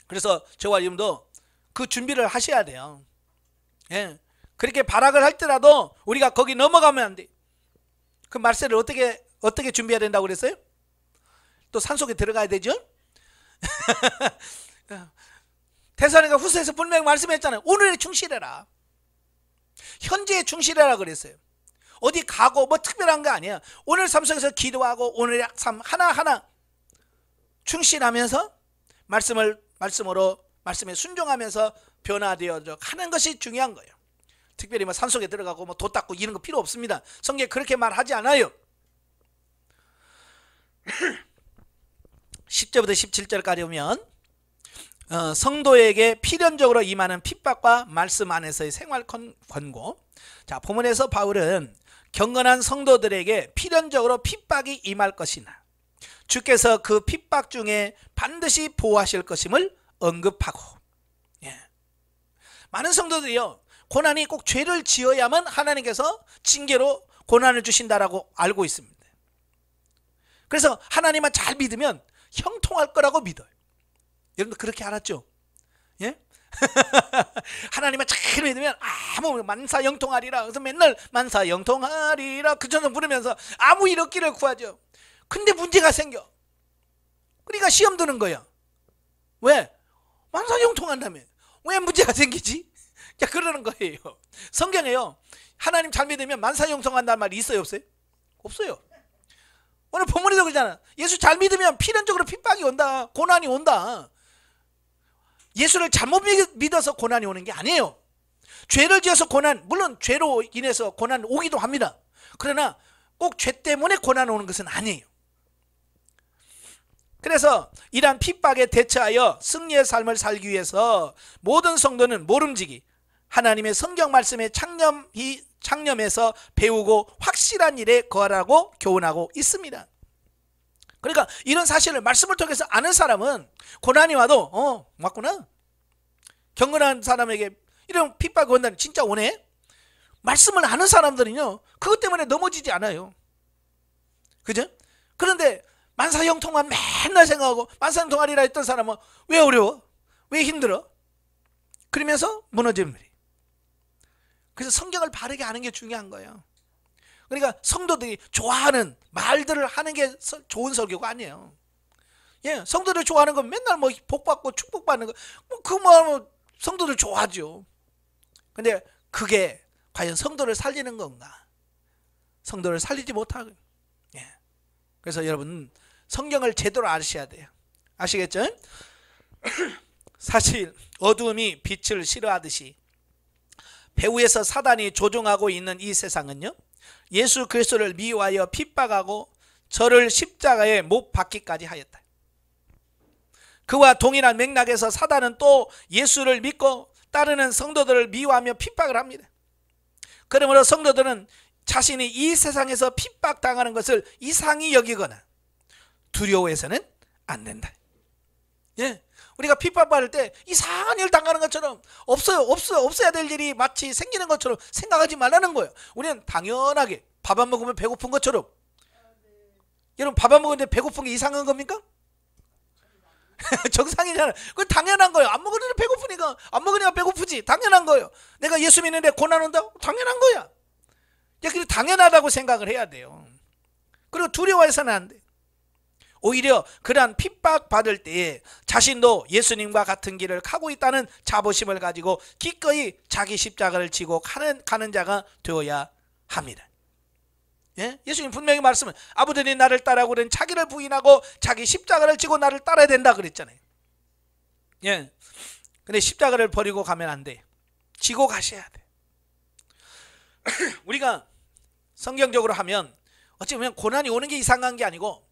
그래서 저와 여러분도 그 준비를 하셔야 돼요. 예, 그렇게 발악을 할 때라도 우리가 거기 넘어가면 안 돼. 그 말세를 어떻게 준비해야 된다고 그랬어요? 또 산속에 들어가야 되죠. 데살로니가 후서에서 분명히 말씀했잖아요. 오늘에 충실해라. 현재에 충실해라 그랬어요. 어디 가고 뭐 특별한 거 아니에요. 오늘 삶 속에서 기도하고 오늘의 삶 하나하나 충실하면서 말씀에 순종하면서 변화되어 가는 것이 중요한 거예요. 특별히 뭐 산속에 들어가고 뭐 도 닦고 이런 거 필요 없습니다. 성경에 그렇게 말하지 않아요. 10절부터 17절까지 보면 성도에게 필연적으로 임하는 핍박과 말씀 안에서의 생활 권고. 자, 본문에서 바울은 경건한 성도들에게 필연적으로 핍박이 임할 것이나 주께서 그 핍박 중에 반드시 보호하실 것임을 언급하고, 예, 많은 성도들이요, 고난이 꼭 죄를 지어야만 하나님께서 징계로 고난을 주신다라고 알고 있습니다. 그래서 하나님만 잘 믿으면 형통할 거라고 믿어요. 여러분도 그렇게 알았죠? 예? 하나님만 잘 믿으면 아무 만사형통하리라. 그래서 맨날 만사형통하리라 그 전을 부르면서 아무 일 없기를 구하죠. 근데 문제가 생겨. 그러니까 시험 드는 거야. 왜? 만사형통한다며. 왜 문제가 생기지? 자, 그러는 거예요. 성경에요, 하나님 잘 믿으면 만사형통한다는 말이 있어요, 없어요? 없어요. 오늘 본문에도 그러잖아. 예수 잘 믿으면 필연적으로 핍박이 온다, 고난이 온다. 예수를 잘못 믿어서 고난이 오는 게 아니에요. 죄를 지어서 고난, 물론 죄로 인해서 고난 오기도 합니다. 그러나 꼭 죄 때문에 고난 오는 것은 아니에요. 그래서 이러한 핍박에 대처하여 승리의 삶을 살기 위해서 모든 성도는 모름지기 하나님의 성경 말씀에 창념해서 배우고 확실한 일에 거하라고 교훈하고 있습니다. 그러니까 이런 사실을 말씀을 통해서 아는 사람은 고난이 와도 맞구나, 경건한 사람에게 이런 핍박이 온다니 진짜 오네. 말씀을 아는 사람들은요, 그것 때문에 넘어지지 않아요. 그죠? 그런데 만사형통한 맨날 생각하고 만사형통하리라 했던 사람은 왜 어려워? 왜 힘들어? 그러면서 무너지는 거예요. 그래서 성경을 바르게 아는 게 중요한 거예요. 그러니까 성도들이 좋아하는 말들을 하는 게 좋은 설교가 아니에요. 예, 성도들 좋아하는 건 맨날 뭐 복받고 축복받는 거, 뭐 성도들 좋아하죠. 근데 그게 과연 성도를 살리는 건가? 성도를 살리지 못하고. 예. 그래서 여러분 성경을 제대로 아셔야 돼요. 아시겠죠? 사실 어두움이 빛을 싫어하듯이 배후에서 사단이 조종하고 있는 이 세상은요, 예수 그리스도를 미워하여 핍박하고 저를 십자가에 못 박기까지 하였다. 그와 동일한 맥락에서 사단은 또 예수를 믿고 따르는 성도들을 미워하며 핍박을 합니다. 그러므로 성도들은 자신이 이 세상에서 핍박당하는 것을 이상히 여기거나 두려워해서는 안 된다. 예, 우리가 핍박받을 때 이상한 일 당하는 것처럼 없어야 될 일이 마치 생기는 것처럼 생각하지 말라는 거예요. 우리는 당연하게 밥 안 먹으면 배고픈 것처럼. 여러분, 밥 안 먹는데 배고픈 게 이상한 겁니까? 정상이잖아요. 그건 당연한 거예요. 안 먹으니까 배고프니까, 안 먹으니까 배고프지. 당연한 거예요. 내가 예수 믿는데 고난 온다? 당연한 거야. 그게 당연하다고 생각을 해야 돼요. 그리고 두려워해서는 안 돼. 오히려 그러한 핍박받을 때에 자신도 예수님과 같은 길을 가고 있다는 자부심을 가지고 기꺼이 자기 십자가를 지고 가는 자가 되어야 합니다. 예? 예수님 분명히 말씀은 아버지니 나를 따라오고 그는 자기를 부인하고 자기 십자가를 지고 나를 따라야 된다 그랬잖아요. 예. 근데 십자가를 버리고 가면 안 돼. 지고 가셔야 돼. 우리가 성경적으로 하면 어찌 보면 고난이 오는 게 이상한 게 아니고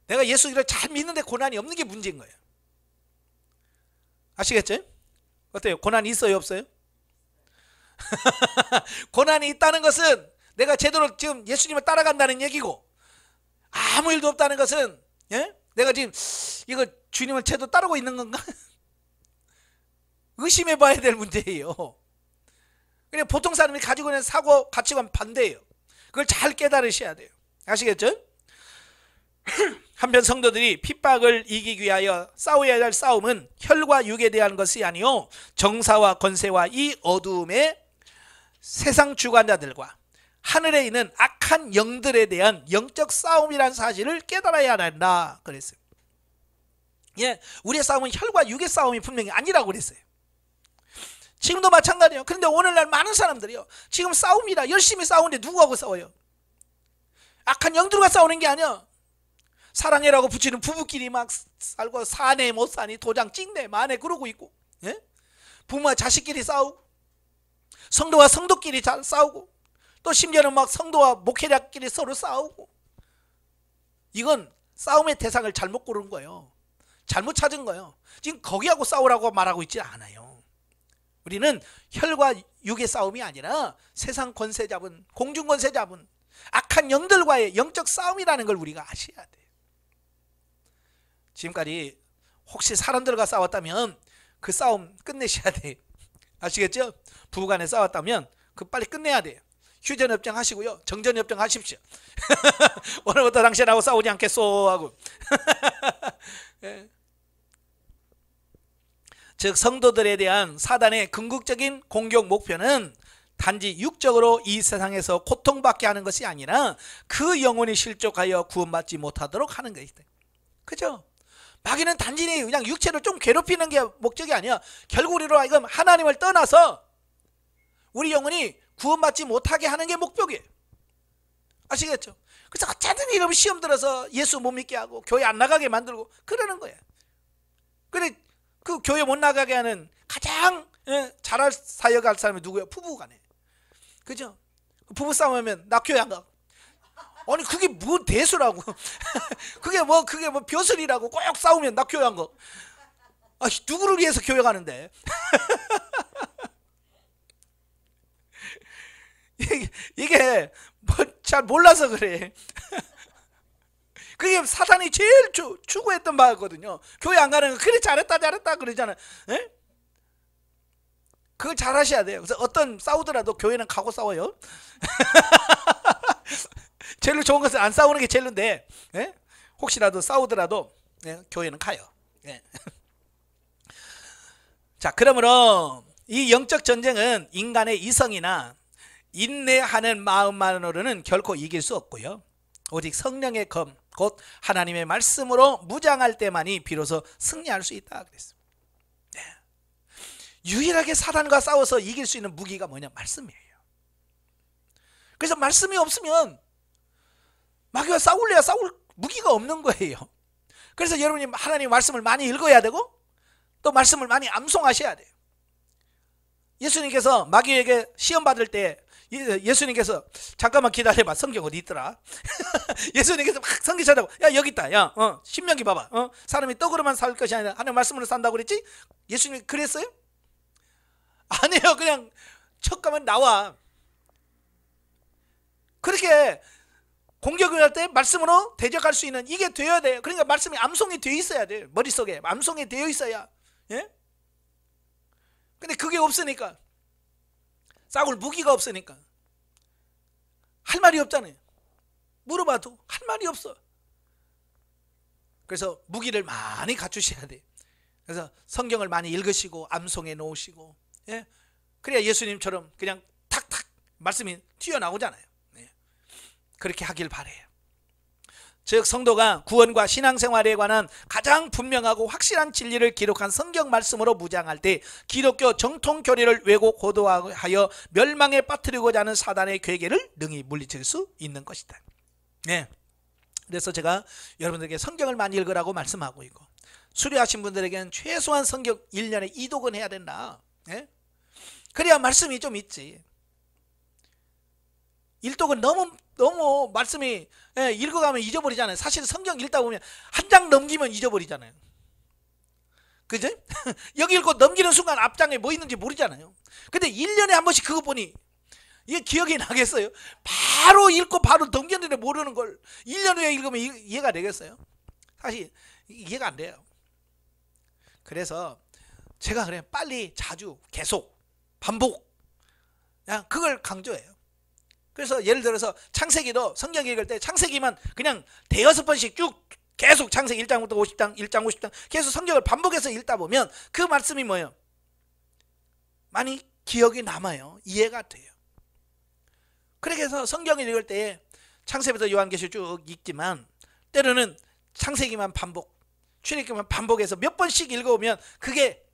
내가 예수를 잘 믿는데 고난이 없는 게 문제인 거예요. 아시겠죠? 어때요? 고난이 있어요, 없어요? 고난이 있다는 것은 내가 제대로 지금 예수님을 따라간다는 얘기고, 아무 일도 없다는 것은, 예? 내가 지금 이거 주님을 제대로 따르고 있는 건가? 의심해 봐야 될 문제예요. 그냥 보통 사람이 가지고 있는 사고 가치관 반대예요. 그걸 잘 깨달으셔야 돼요. 아시겠죠? 한편 성도들이 핍박을 이기기 위하여 싸워야 할 싸움은 혈과 육에 대한 것이 아니요 정사와 권세와 이 어두움의 세상 주관자들과 하늘에 있는 악한 영들에 대한 영적 싸움이라는 사실을 깨달아야 한다 그랬어요. 예, 우리의 싸움은 혈과 육의 싸움이 분명히 아니라고 그랬어요. 지금도 마찬가지예요. 그런데 오늘날 많은 사람들이요, 지금 싸웁니다. 열심히 싸우는데 누구하고 싸워요? 악한 영들과 싸우는 게 아니야. 사랑해라고 붙이는 부부끼리 막 살고, 사내 못 사니 도장 찍네 마네 그러고 있고, 예? 부모와 자식끼리 싸우고, 성도와 성도끼리 싸우고, 또 심지어는 막 성도와 목회자끼리 서로 싸우고. 이건 싸움의 대상을 잘못 고른 거예요. 잘못 찾은 거예요. 지금 거기하고 싸우라고 말하고 있지 않아요. 우리는 혈과 육의 싸움이 아니라 세상 권세 잡은, 공중 권세 잡은 악한 영들과의 영적 싸움이라는 걸 우리가 아셔야 돼요. 지금까지 혹시 사람들과 싸웠다면 그 싸움 끝내셔야 돼요. 아시겠죠? 부부간에 싸웠다면 그 빨리 끝내야 돼요. 휴전협정 하시고요, 정전협정 하십시오. 오늘부터 당신하고 싸우지 않겠소 하고. 예. 즉 성도들에 대한 사단의 궁극적인 공격 목표는 단지 육적으로 이 세상에서 고통받게 하는 것이 아니라 그 영혼이 실족하여 구원받지 못하도록 하는 것이다. 그죠? 마귀는 단지 그냥 육체를 좀 괴롭히는 게 목적이 아니야. 결국 우리로 하여금 하나님을 떠나서 우리 영혼이 구원받지 못하게 하는 게 목적이에요. 아시겠죠? 그래서 어쨌든 이러면 시험 들어서 예수 못 믿게 하고 교회 안 나가게 만들고 그러는 거예요. 근데 그 교회 못 나가게 하는 가장 잘할 사역할 사람이 누구예요? 부부간에. 그죠? 부부싸움하면 나 교회 안 가. 아니 그게 뭐 대수라고. 그게 뭐 벼슬이라고. 꼭 싸우면 나 교회 안 가. 아, 누구를 위해서 교회 가는데. 이게 뭐 잘 몰라서 그래. 그게 사탄이 제일 추구했던 바거든요. 교회 안 가는 거. 그래 잘했다 그러잖아요. 에? 그걸 잘 하셔야 돼요. 그래서 어떤 싸우더라도 교회는 가고 싸워요. 제일 좋은 것은 안 싸우는 게 제일인데, 예? 혹시라도 싸우더라도 교회는 가요. 예. 자, 그러므로 이 영적 전쟁은 인간의 이성이나 인내하는 마음만으로는 결코 이길 수 없고요. 오직 성령의 검, 곧 하나님의 말씀으로 무장할 때만이 비로소 승리할 수 있다 그랬습니다. 네. 유일하게 사단과 싸워서 이길 수 있는 무기가 뭐냐? 말씀이에요. 그래서 말씀이 없으면 마귀와 싸울 무기가 없는 거예요. 그래서 여러분이 하나님의 말씀을 많이 읽어야 되고 또 말씀을 많이 암송하셔야 돼요. 예수님께서 마귀에게 시험 받을 때 예수님께서 잠깐만 기다려봐. 성경 어디 있더라? 예수님께서 막 성경 찾아보. 야 여기 있다. 야 신명기 봐봐. 사람이 떡으로만 살 것이 아니라 하나님의 말씀으로 산다고 그랬지? 예수님이 그랬어요? 아니에요. 그냥 척 가면 나와. 그렇게 공격을 할 때 말씀으로 대적할 수 있는 이게 되어야 돼요. 그러니까 말씀이 암송이 되어 있어야 돼요. 머릿속에 암송이 되어 있어야. 예? 근데 그게 없으니까, 싸울 무기가 없으니까 할 말이 없잖아요. 물어봐도 할 말이 없어. 그래서 무기를 많이 갖추셔야 돼요. 그래서 성경을 많이 읽으시고 암송해 놓으시고, 예? 그래야 예수님처럼 그냥 탁탁 말씀이 튀어나오잖아요. 예. 그렇게 하길 바래요. 즉 성도가 구원과 신앙생활에 관한 가장 분명하고 확실한 진리를 기록한 성경 말씀으로 무장할 때 기독교 정통 교리를 왜곡 고도화하여 멸망에 빠뜨리고자 하는 사단의 괴계를 능히 물리칠 수 있는 것이다. 네. 그래서 제가 여러분들에게 성경을 많이 읽으라고 말씀하고 있고, 수료하신 분들에게는 최소한 성경 1년에 2독은 해야 된다. 네? 그래야 말씀이 좀 있지. 1독은 너무 말씀이, 예, 읽어가면 잊어버리잖아요. 사실 성경 읽다 보면 한 장 넘기면 잊어버리잖아요. 그죠? 여기 읽고 넘기는 순간 앞장에 뭐 있는지 모르잖아요. 근데 1년에 한 번씩 그거 보니 이게 기억이 나겠어요? 바로 읽고 바로 넘겼는데 모르는 걸 1년 후에 읽으면 이해가 되겠어요? 사실 이해가 안 돼요. 그래서 제가 그래 빨리 자주 계속 반복, 그걸 강조해요. 그래서 예를 들어서 창세기도 성경 읽을 때 창세기만 그냥 대여섯 번씩 쭉 계속 창세기 1장부터 50장 1장 50장 계속 성경을 반복해서 읽다 보면 그 말씀이 뭐예요? 많이 기억이 남아요. 이해가 돼요. 그렇게 해서 성경을 읽을 때 창세기부터 요한계시록 쭉 읽지만 때로는 창세기만 반복, 출애굽기만 반복해서 몇 번씩 읽어오면 그게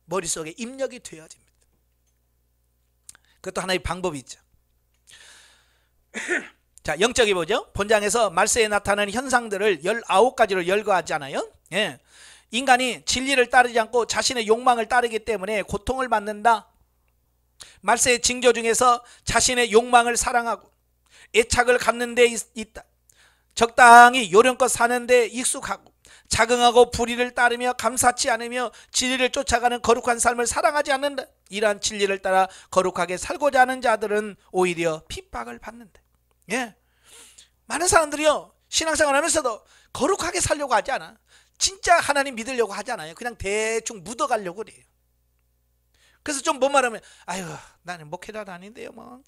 머릿속에 입력이 되어집니다. 그것도 하나의 방법이 있죠. 자, 영적이 뭐죠? 본장에서 말세에 나타나는 현상들을 19가지로 열거하잖아요. 예. 인간이 진리를 따르지 않고 자신의 욕망을 따르기 때문에 고통을 받는다. 말세의 징조 중에서 자신의 욕망을 사랑하고 애착을 갖는 데 있다. 적당히 요령껏 사는 데 익숙하고 자긍하고 불의를 따르며 감사치 않으며 진리를 쫓아가는 거룩한 삶을 사랑하지 않는다. 이러한 진리를 따라 거룩하게 살고자 하는 자들은 오히려 핍박을 받는다. 예. 많은 사람들이요 신앙생활 하면서도 거룩하게 살려고 하지 않아. 진짜 하나님 믿으려고 하지 않아요. 그냥 대충 묻어가려고 그래요. 그래서 좀 뭔 말하면 아유 나는 목회자도 아닌데요 뭐.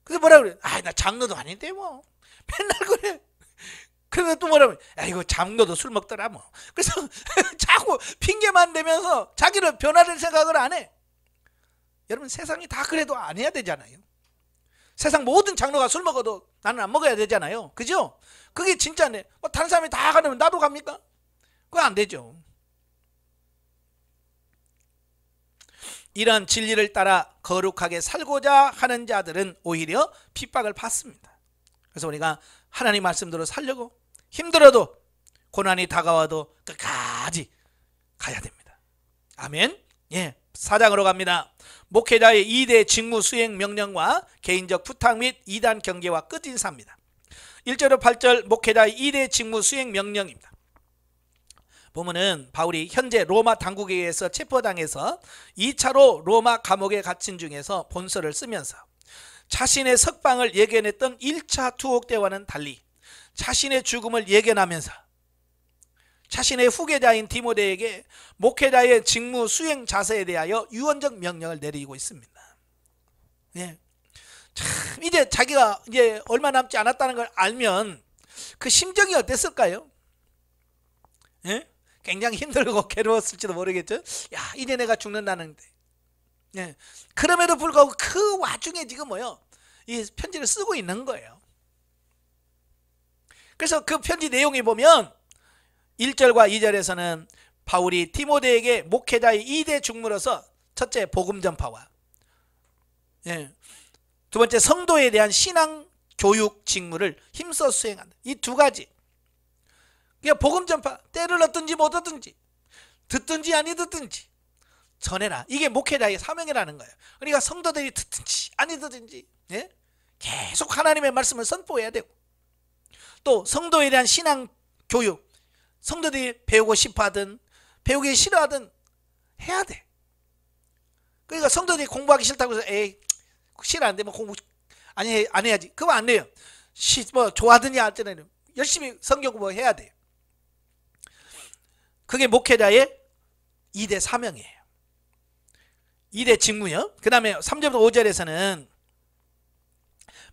그래서 뭐라 그래? 아 나 장로도 아닌데 뭐. 맨날 그래. 그래서 또 뭐라면 이거 장로도 술 먹더라 뭐. 그래서 자꾸 핑계만 대면서 자기를 변화될 생각을 안 해. 여러분 세상이 다 그래도 안 해야 되잖아요. 세상 모든 장로가 술 먹어도 나는 안 먹어야 되잖아요. 그죠? 그게 진짜네. 다른 사람이 다 가면 나도 갑니까? 그거 안 되죠. 이런 진리를 따라 거룩하게 살고자 하는 자들은 오히려 핍박을 받습니다. 그래서 우리가 하나님 말씀대로 살려고 힘들어도 고난이 다가와도 끝까지 가야 됩니다. 아멘. 예, 4장으로 갑니다. 목회자의 2대 직무 수행 명령과 개인적 부탁 및 이단 경계와 끝 인사입니다. 1절로 8절 목회자의 2대 직무 수행 명령입니다. 보면은 바울이 현재 로마 당국에 의해서 체포당해서 2차로 로마 감옥에 갇힌 중에서 본서를 쓰면서 자신의 석방을 예견했던 1차 투옥 때와는 달리 자신의 죽음을 예견하면서 자신의 후계자인 디모데에게 목회자의 직무 수행 자세에 대하여 유언적 명령을 내리고 있습니다. 네. 참 이제 자기가 이제 얼마 남지 않았다는 걸 알면 그 심정이 어땠을까요? 네? 굉장히 힘들고 괴로웠을지도 모르겠죠. 야 이제 내가 죽는다는데. 네. 그럼에도 불구하고 그 와중에 지금 뭐요? 이 편지를 쓰고 있는 거예요. 그래서 그 편지 내용이 보면 1절과 2절에서는 바울이 디모데에게 목회자의 2대 직무로서 첫째 복음 전파와 두 번째 성도에 대한 신앙 교육 직무를 힘써 수행한다. 이 두 가지. 그러니까 복음 전파 때를 얻든지 못 얻든지 듣든지 아니 듣든지 전해라. 이게 목회자의 사명이라는 거예요. 그러니까 성도들이 듣든지 아니 듣든지 계속 하나님의 말씀을 선포해야 되고 또 성도에 대한 신앙 교육 성도들이 배우고 싶어 하든 배우기 싫어하든 해야 돼. 그러니까 성도들이 공부하기 싫다고 해서 에이 싫어하는데 뭐 공부 아니 안 해야지 그거 안 해요. 뭐 좋아하더니 어쩌든 열심히 성경 공부해야 돼요. 그게 목회자의 2대 사명이에요. 2대 직무요. 그 다음에 3절부터 5절에서는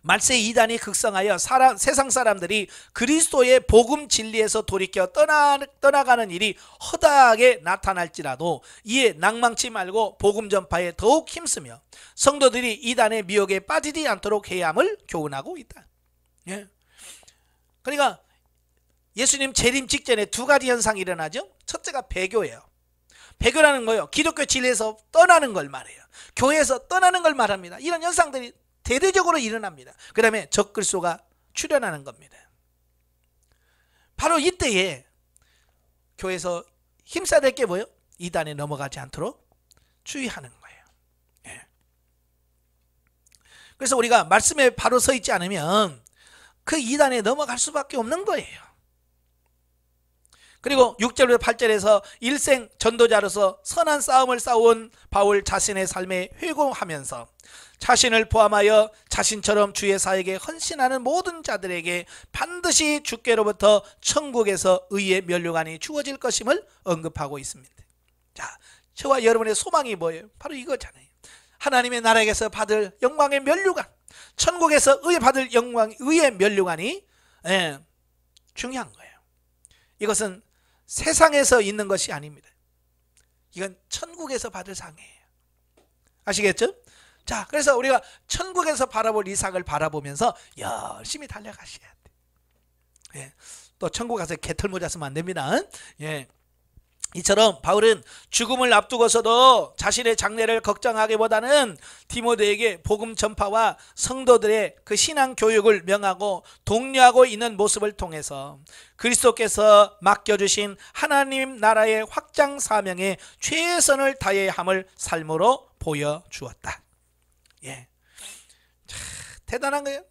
말세 이단이 극성하여 세상 사람들이 그리스도의 복음 진리에서 돌이켜 떠나가는 일이 허다하게 나타날지라도 이에 낭망치 말고 복음 전파에 더욱 힘쓰며 성도들이 이단의 미혹에 빠지지 않도록 해야 함을 교훈하고 있다. 예. 그러니까 예수님 재림 직전에 두 가지 현상이 일어나죠. 첫째가 배교예요. 배교라는 거예요. 기독교 진리에서 떠나는 걸 말해요. 교회에서 떠나는 걸 말합니다. 이런 현상들이 대대적으로 일어납니다. 그 다음에 적그리스도가 출현하는 겁니다. 바로 이때에 교회에서 힘써야 될 게 뭐예요? 이단에 넘어가지 않도록 주의하는 거예요. 예. 그래서 우리가 말씀에 바로 서 있지 않으면 그 이단에 넘어갈 수밖에 없는 거예요. 그리고 6절부터 8절에서 일생 전도자로서 선한 싸움을 싸운 바울 자신의 삶에 회고하면서 자신을 포함하여 자신처럼 주의 사역에 헌신하는 모든 자들에게 반드시 주께로부터 천국에서 의의 면류관이 주어질 것임을 언급하고 있습니다. 자, 저와 여러분의 소망이 뭐예요? 바로 이거잖아요. 하나님의 나라에서 받을 영광의 면류관, 천국에서 받을 의의 면류관이 중요한 거예요. 이것은 세상에서 있는 것이 아닙니다. 이건 천국에서 받을 상이에요. 아시겠죠? 자, 그래서 우리가 천국에서 바라볼 이 상을 바라보면서 열심히 달려가셔야 돼. 예. 또 천국 가서 개털모자 쓰면 안 됩니다. 예. 이처럼 바울은 죽음을 앞두고서도 자신의 장래를 걱정하기보다는 디모데에게 복음 전파와 성도들의 그 신앙 교육을 명하고 독려하고 있는 모습을 통해서 그리스도께서 맡겨주신 하나님 나라의 확장 사명에 최선을 다해야 함을 삶으로 보여주었다. 예, 참 대단한 거예요.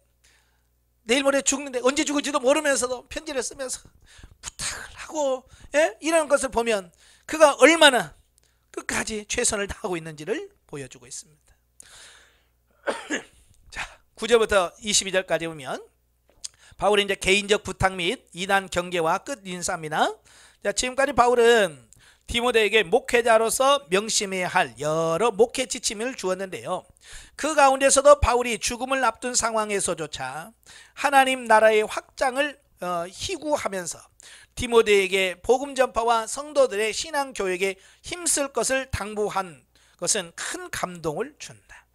내일 모레 죽는데 언제 죽을지도 모르면서도 편지를 쓰면서 부탁을 하고 이런 것을 보면 그가 얼마나 끝까지 최선을 다하고 있는지를 보여주고 있습니다. 자, 9절부터 22절까지 보면 바울의 이제 개인적 부탁 및 이단 경계와 끝 인사입니다. 자, 지금까지 바울은 디모데에게 목회자로서 명심해야 할 여러 목회 지침을 주었는데요. 그 가운데서도 바울이 죽음을 앞둔 상황에서조차 하나님 나라의 확장을 희구하면서 디모데에게 복음 전파와 성도들의 신앙 교육에 힘쓸 것을 당부한 것은 큰 감동을 준다.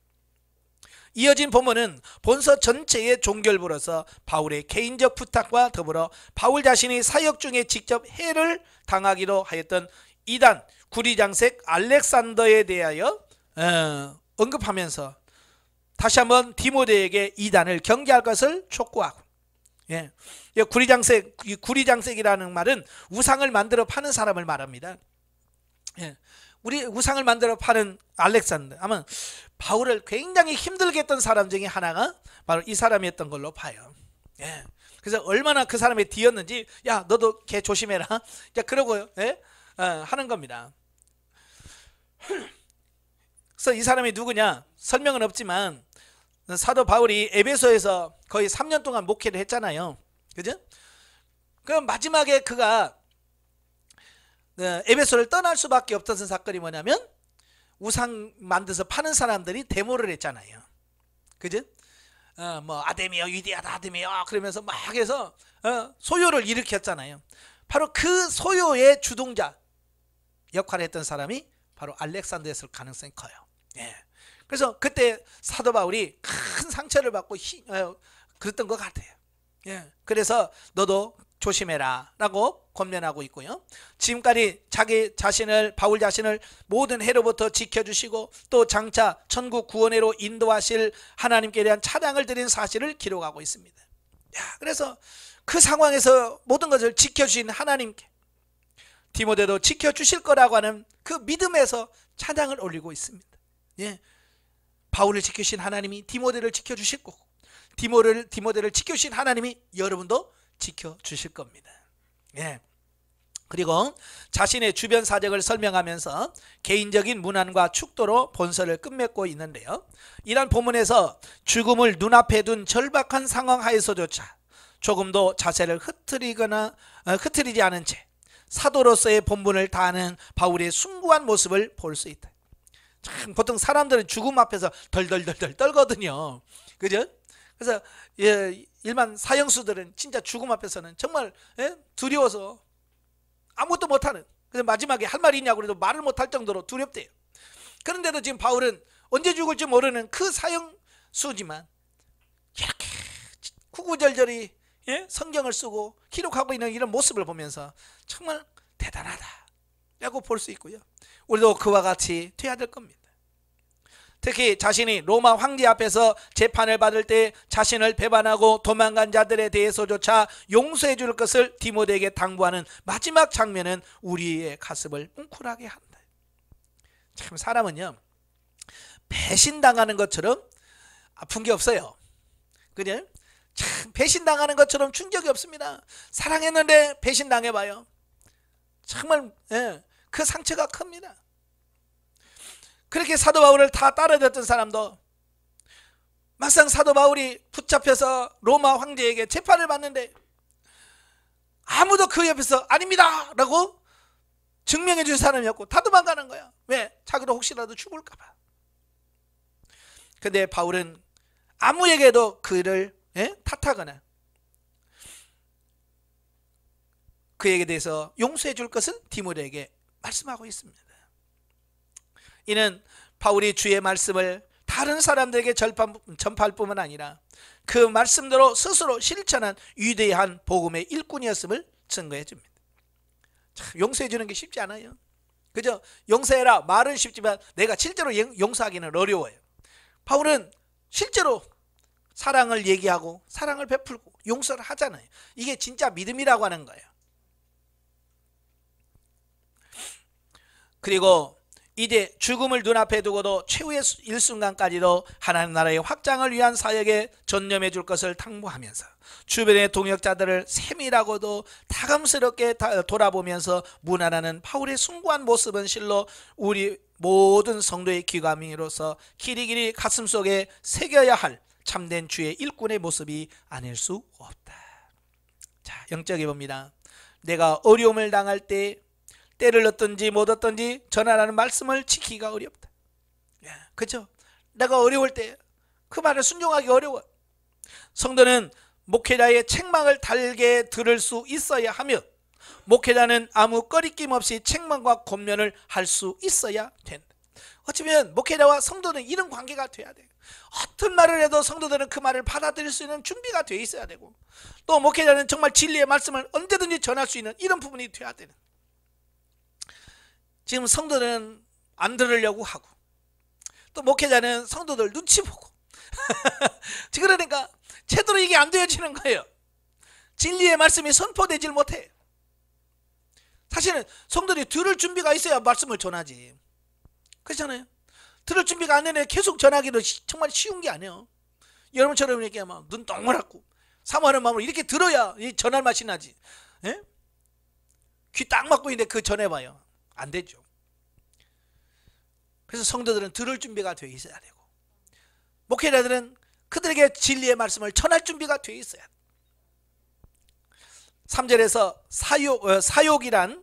이어진 본문은 본서 전체의 종결부로서 바울의 개인적 부탁과 더불어 바울 자신이 사역 중에 직접 해를 당하기도 하였던 이단 구리장색 알렉산더에 대하여 언급하면서 다시 한번 디모데에게 이단을 경계할 것을 촉구하고, 예, 구리장색이라는 말은 우상을 만들어 파는 사람을 말합니다. 예, 우리 우상을 만들어 파는 알렉산더, 아마 바울을 굉장히 힘들게 했던 사람 중에 하나가 바로 이 사람이었던 걸로 봐요. 예, 그래서 얼마나 그 사람이 뒤였는지, 야 너도 걔 조심해라, 자 그러고요, 예? 하는 겁니다. 그래서 이 사람이 누구냐 설명은 없지만 사도 바울이 에베소에서 거의 3년 동안 목회를 했잖아요. 그죠? 그럼 마지막에 그가 에베소를 떠날 수밖에 없었던 사건이 뭐냐면 우상 만들어서 파는 사람들이 데모를 했잖아요. 그죠? 뭐 아데미어 위대하다 아데미어 그러면서 막 해서 소요를 일으켰잖아요. 바로 그 소요의 주동자 역할을 했던 사람이 바로 알렉산더였을 가능성이 커요. 예. 그래서 그때 사도 바울이 큰 상처를 받고 그랬던 것 같아요. 예. 그래서 너도 조심해라 라고 권면하고 있고요. 지금까지 바울 자신을 모든 해로부터 지켜주시고 또 장차 천국 구원회로 인도하실 하나님께 대한 찬양을 드린 사실을 기록하고 있습니다. 야, 그래서 그 상황에서 모든 것을 지켜주신 하나님께 디모데도 지켜주실 거라고 하는 그 믿음에서 찬양을 올리고 있습니다. 예. 바울을 지켜주신 하나님이 디모데를 지켜주실 거고 디모데를 지켜주신 하나님이 여러분도 지켜주실 겁니다. 예. 그리고 자신의 주변 사정을 설명하면서 개인적인 문안과 축도로 본서를 끝맺고 있는데요. 이런 본문에서 죽음을 눈앞에 둔 절박한 상황 하에서조차 조금도 자세를 흐트리지 않은 채 사도로서의 본분을 다하는 바울의 숭고한 모습을 볼 수 있다. 참 보통 사람들은 죽음 앞에서 덜덜덜덜 떨거든요. 그죠? 그래서 일반 사형수들은 진짜 죽음 앞에서는 정말 두려워서 아무것도 못하는, 그래서 마지막에 할 말이 있냐고 그래도 말을 못할 정도로 두렵대요. 그런데도 지금 바울은 언제 죽을지 모르는 그 사형수지만 이렇게 구구절절히 성경을 쓰고 기록하고 있는 이런 모습을 보면서 정말 대단하다라고 볼 수 있고요. 우리도 그와 같이 돼야 될 겁니다. 특히 자신이 로마 황제 앞에서 재판을 받을 때 자신을 배반하고 도망간 자들에 대해서조차 용서해 줄 것을 디모데에게 당부하는 마지막 장면은 우리의 가슴을 뭉클하게 한다. 참 사람은요, 배신당하는 것처럼 아픈 게 없어요. 그냥 참 배신당하는 것처럼 충격이 없습니다. 사랑했는데 배신당해봐요. 정말 그 상처가 큽니다. 그렇게 사도 바울을 다 따라줬던 사람도 막상 사도 바울이 붙잡혀서 로마 황제에게 재판을 받는데 아무도 그 옆에서 아닙니다 라고 증명해 줄 사람이 없고 다 도망가는 거야. 왜? 자기도 혹시라도 죽을까 봐. 근데 바울은 아무에게도 그를 탓하거나 그에게 대해서 용서해 줄 것을 디모데에게 말씀하고 있습니다. 이는 바울이 주의 말씀을 다른 사람들에게 전파할 뿐만 아니라 그 말씀대로 스스로 실천한 위대한 복음의 일꾼이었음을 증거해 줍니다. 참, 용서해 주는 게 쉽지 않아요. 그죠? 용서해라 말은 쉽지만 내가 실제로 용서하기는 어려워요. 바울은 실제로 사랑을 얘기하고 사랑을 베풀고 용서를 하잖아요. 이게 진짜 믿음이라고 하는 거예요. 그리고 이제 죽음을 눈앞에 두고도 최후의 일순간까지도 하나님 나라의 확장을 위한 사역에 전념해 줄 것을 당부하면서 주변의 동역자들을 세밀하고도 다감스럽게 돌아보면서 문안하는 바울의 숭고한 모습은 실로 우리 모든 성도의 귀감이로서 길이길이 가슴속에 새겨야 할 참된 주의 일꾼의 모습이 아닐 수 없다. 자, 영적에 봅니다. 내가 어려움을 당할 때 때를 얻든지 못 얻든지 전하라는 말씀을 지키기가 어렵다. 그렇죠? 내가 어려울 때 그 말을 순종하기 어려워. 성도는 목회자의 책망을 달게 들을 수 있어야 하며 목회자는 아무 꺼리낌 없이 책망과 권면을 할 수 있어야 된다. 어쩌면 목회자와 성도는 이런 관계가 돼야 돼요. 어떤 말을 해도 성도들은 그 말을 받아들일 수 있는 준비가 돼 있어야 되고, 또 목회자는 정말 진리의 말씀을 언제든지 전할 수 있는 이런 부분이 돼야 되는. 지금 성도는 안 들으려고 하고 또 목회자는 성도들 눈치 보고 그러니까 제대로 이게 안 되어지는 거예요. 진리의 말씀이 선포되질 못해. 사실은 성도들이 들을 준비가 있어야 말씀을 전하지. 그렇잖아요. 들을 준비가 안 되네 계속 전하기도 정말 쉬운 게 아니에요. 여러분처럼 이렇게 막 눈 동그랗고 사모하는 마음으로 이렇게 들어야 전할 맛이 나지. 귀 딱 막고 있는데 그 전해봐요. 안 되죠. 그래서 성도들은 들을 준비가 되어 있어야 되고 목회자들은 그들에게 진리의 말씀을 전할 준비가 되어 있어야 돼. 3절에서 사욕이란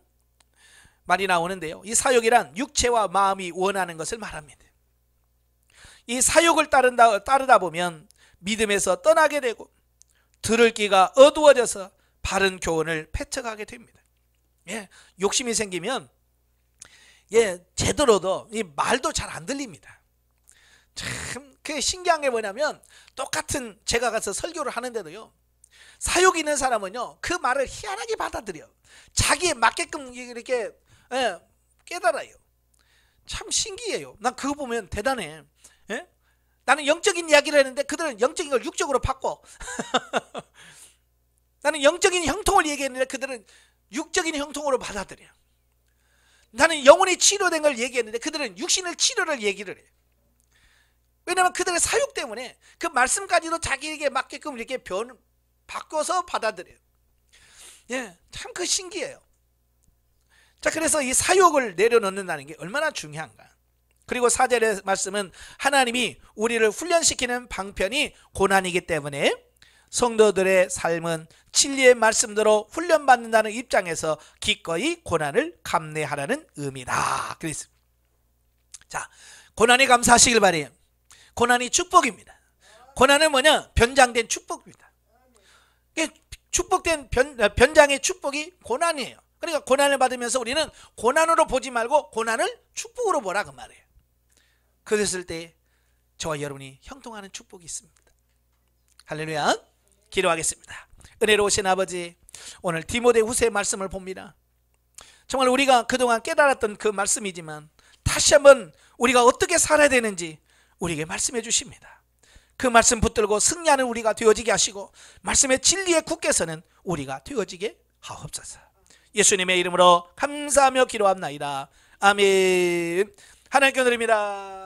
말이 나오는데요. 이 사욕이란 육체와 마음이 원하는 것을 말합니다. 이 사욕을 따르다 보면 믿음에서 떠나게 되고 들을 귀가 어두워져서 바른 교훈을 패쳐가게 됩니다. 욕심이 생기면 제대로도 이 말도 잘 안 들립니다. 참 그 신기한 게 뭐냐면 똑같은 제가 가서 설교를 하는데도요, 사욕 있는 사람은요 그 말을 희한하게 받아들여. 자기에 맞게끔 이렇게 깨달아요. 참 신기해요. 난 그거 보면 대단해. 나는 영적인 이야기를 했는데 그들은 영적인 걸 육적으로 바꿔. 나는 영적인 형통을 얘기했는데 그들은 육적인 형통으로 받아들여. 나는 영혼이 치료된 걸 얘기했는데 그들은 육신의 치료를 얘기를 해. 왜냐하면 그들의 사욕 때문에 그 말씀까지도 자기에게 맞게끔 이렇게 바꿔서 받아들여요. 참 그 신기해요. 자, 그래서 이 사욕을 내려놓는다는 게 얼마나 중요한가. 그리고 4절의 말씀은 하나님이 우리를 훈련시키는 방편이 고난이기 때문에 성도들의 삶은 진리의 말씀대로 훈련받는다는 입장에서 기꺼이 고난을 감내하라는 의미다. 그랬습니다. 자, 고난에 감사하시길 바래요. 고난이 축복입니다. 고난은 뭐냐? 변장된 축복입니다. 축복된 변장의 축복이 고난이에요. 그러니까 고난을 받으면서 우리는 고난으로 보지 말고 고난을 축복으로 보라 그 말이에요. 그랬을 때 저와 여러분이 형통하는 축복이 있습니다. 할렐루야. 기도하겠습니다. 은혜로우신 아버지, 오늘 디모데후서의 말씀을 봅니다. 정말 우리가 그동안 깨달았던 그 말씀이지만 다시 한번 우리가 어떻게 살아야 되는지 우리에게 말씀해 주십니다. 그 말씀 붙들고 승리하는 우리가 되어지게 하시고 말씀의 진리에 굳게 서는 우리가 되어지게 하옵소서. 예수님의 이름으로 감사하며 기도합나이다. 아멘. 하나님께 드립니다.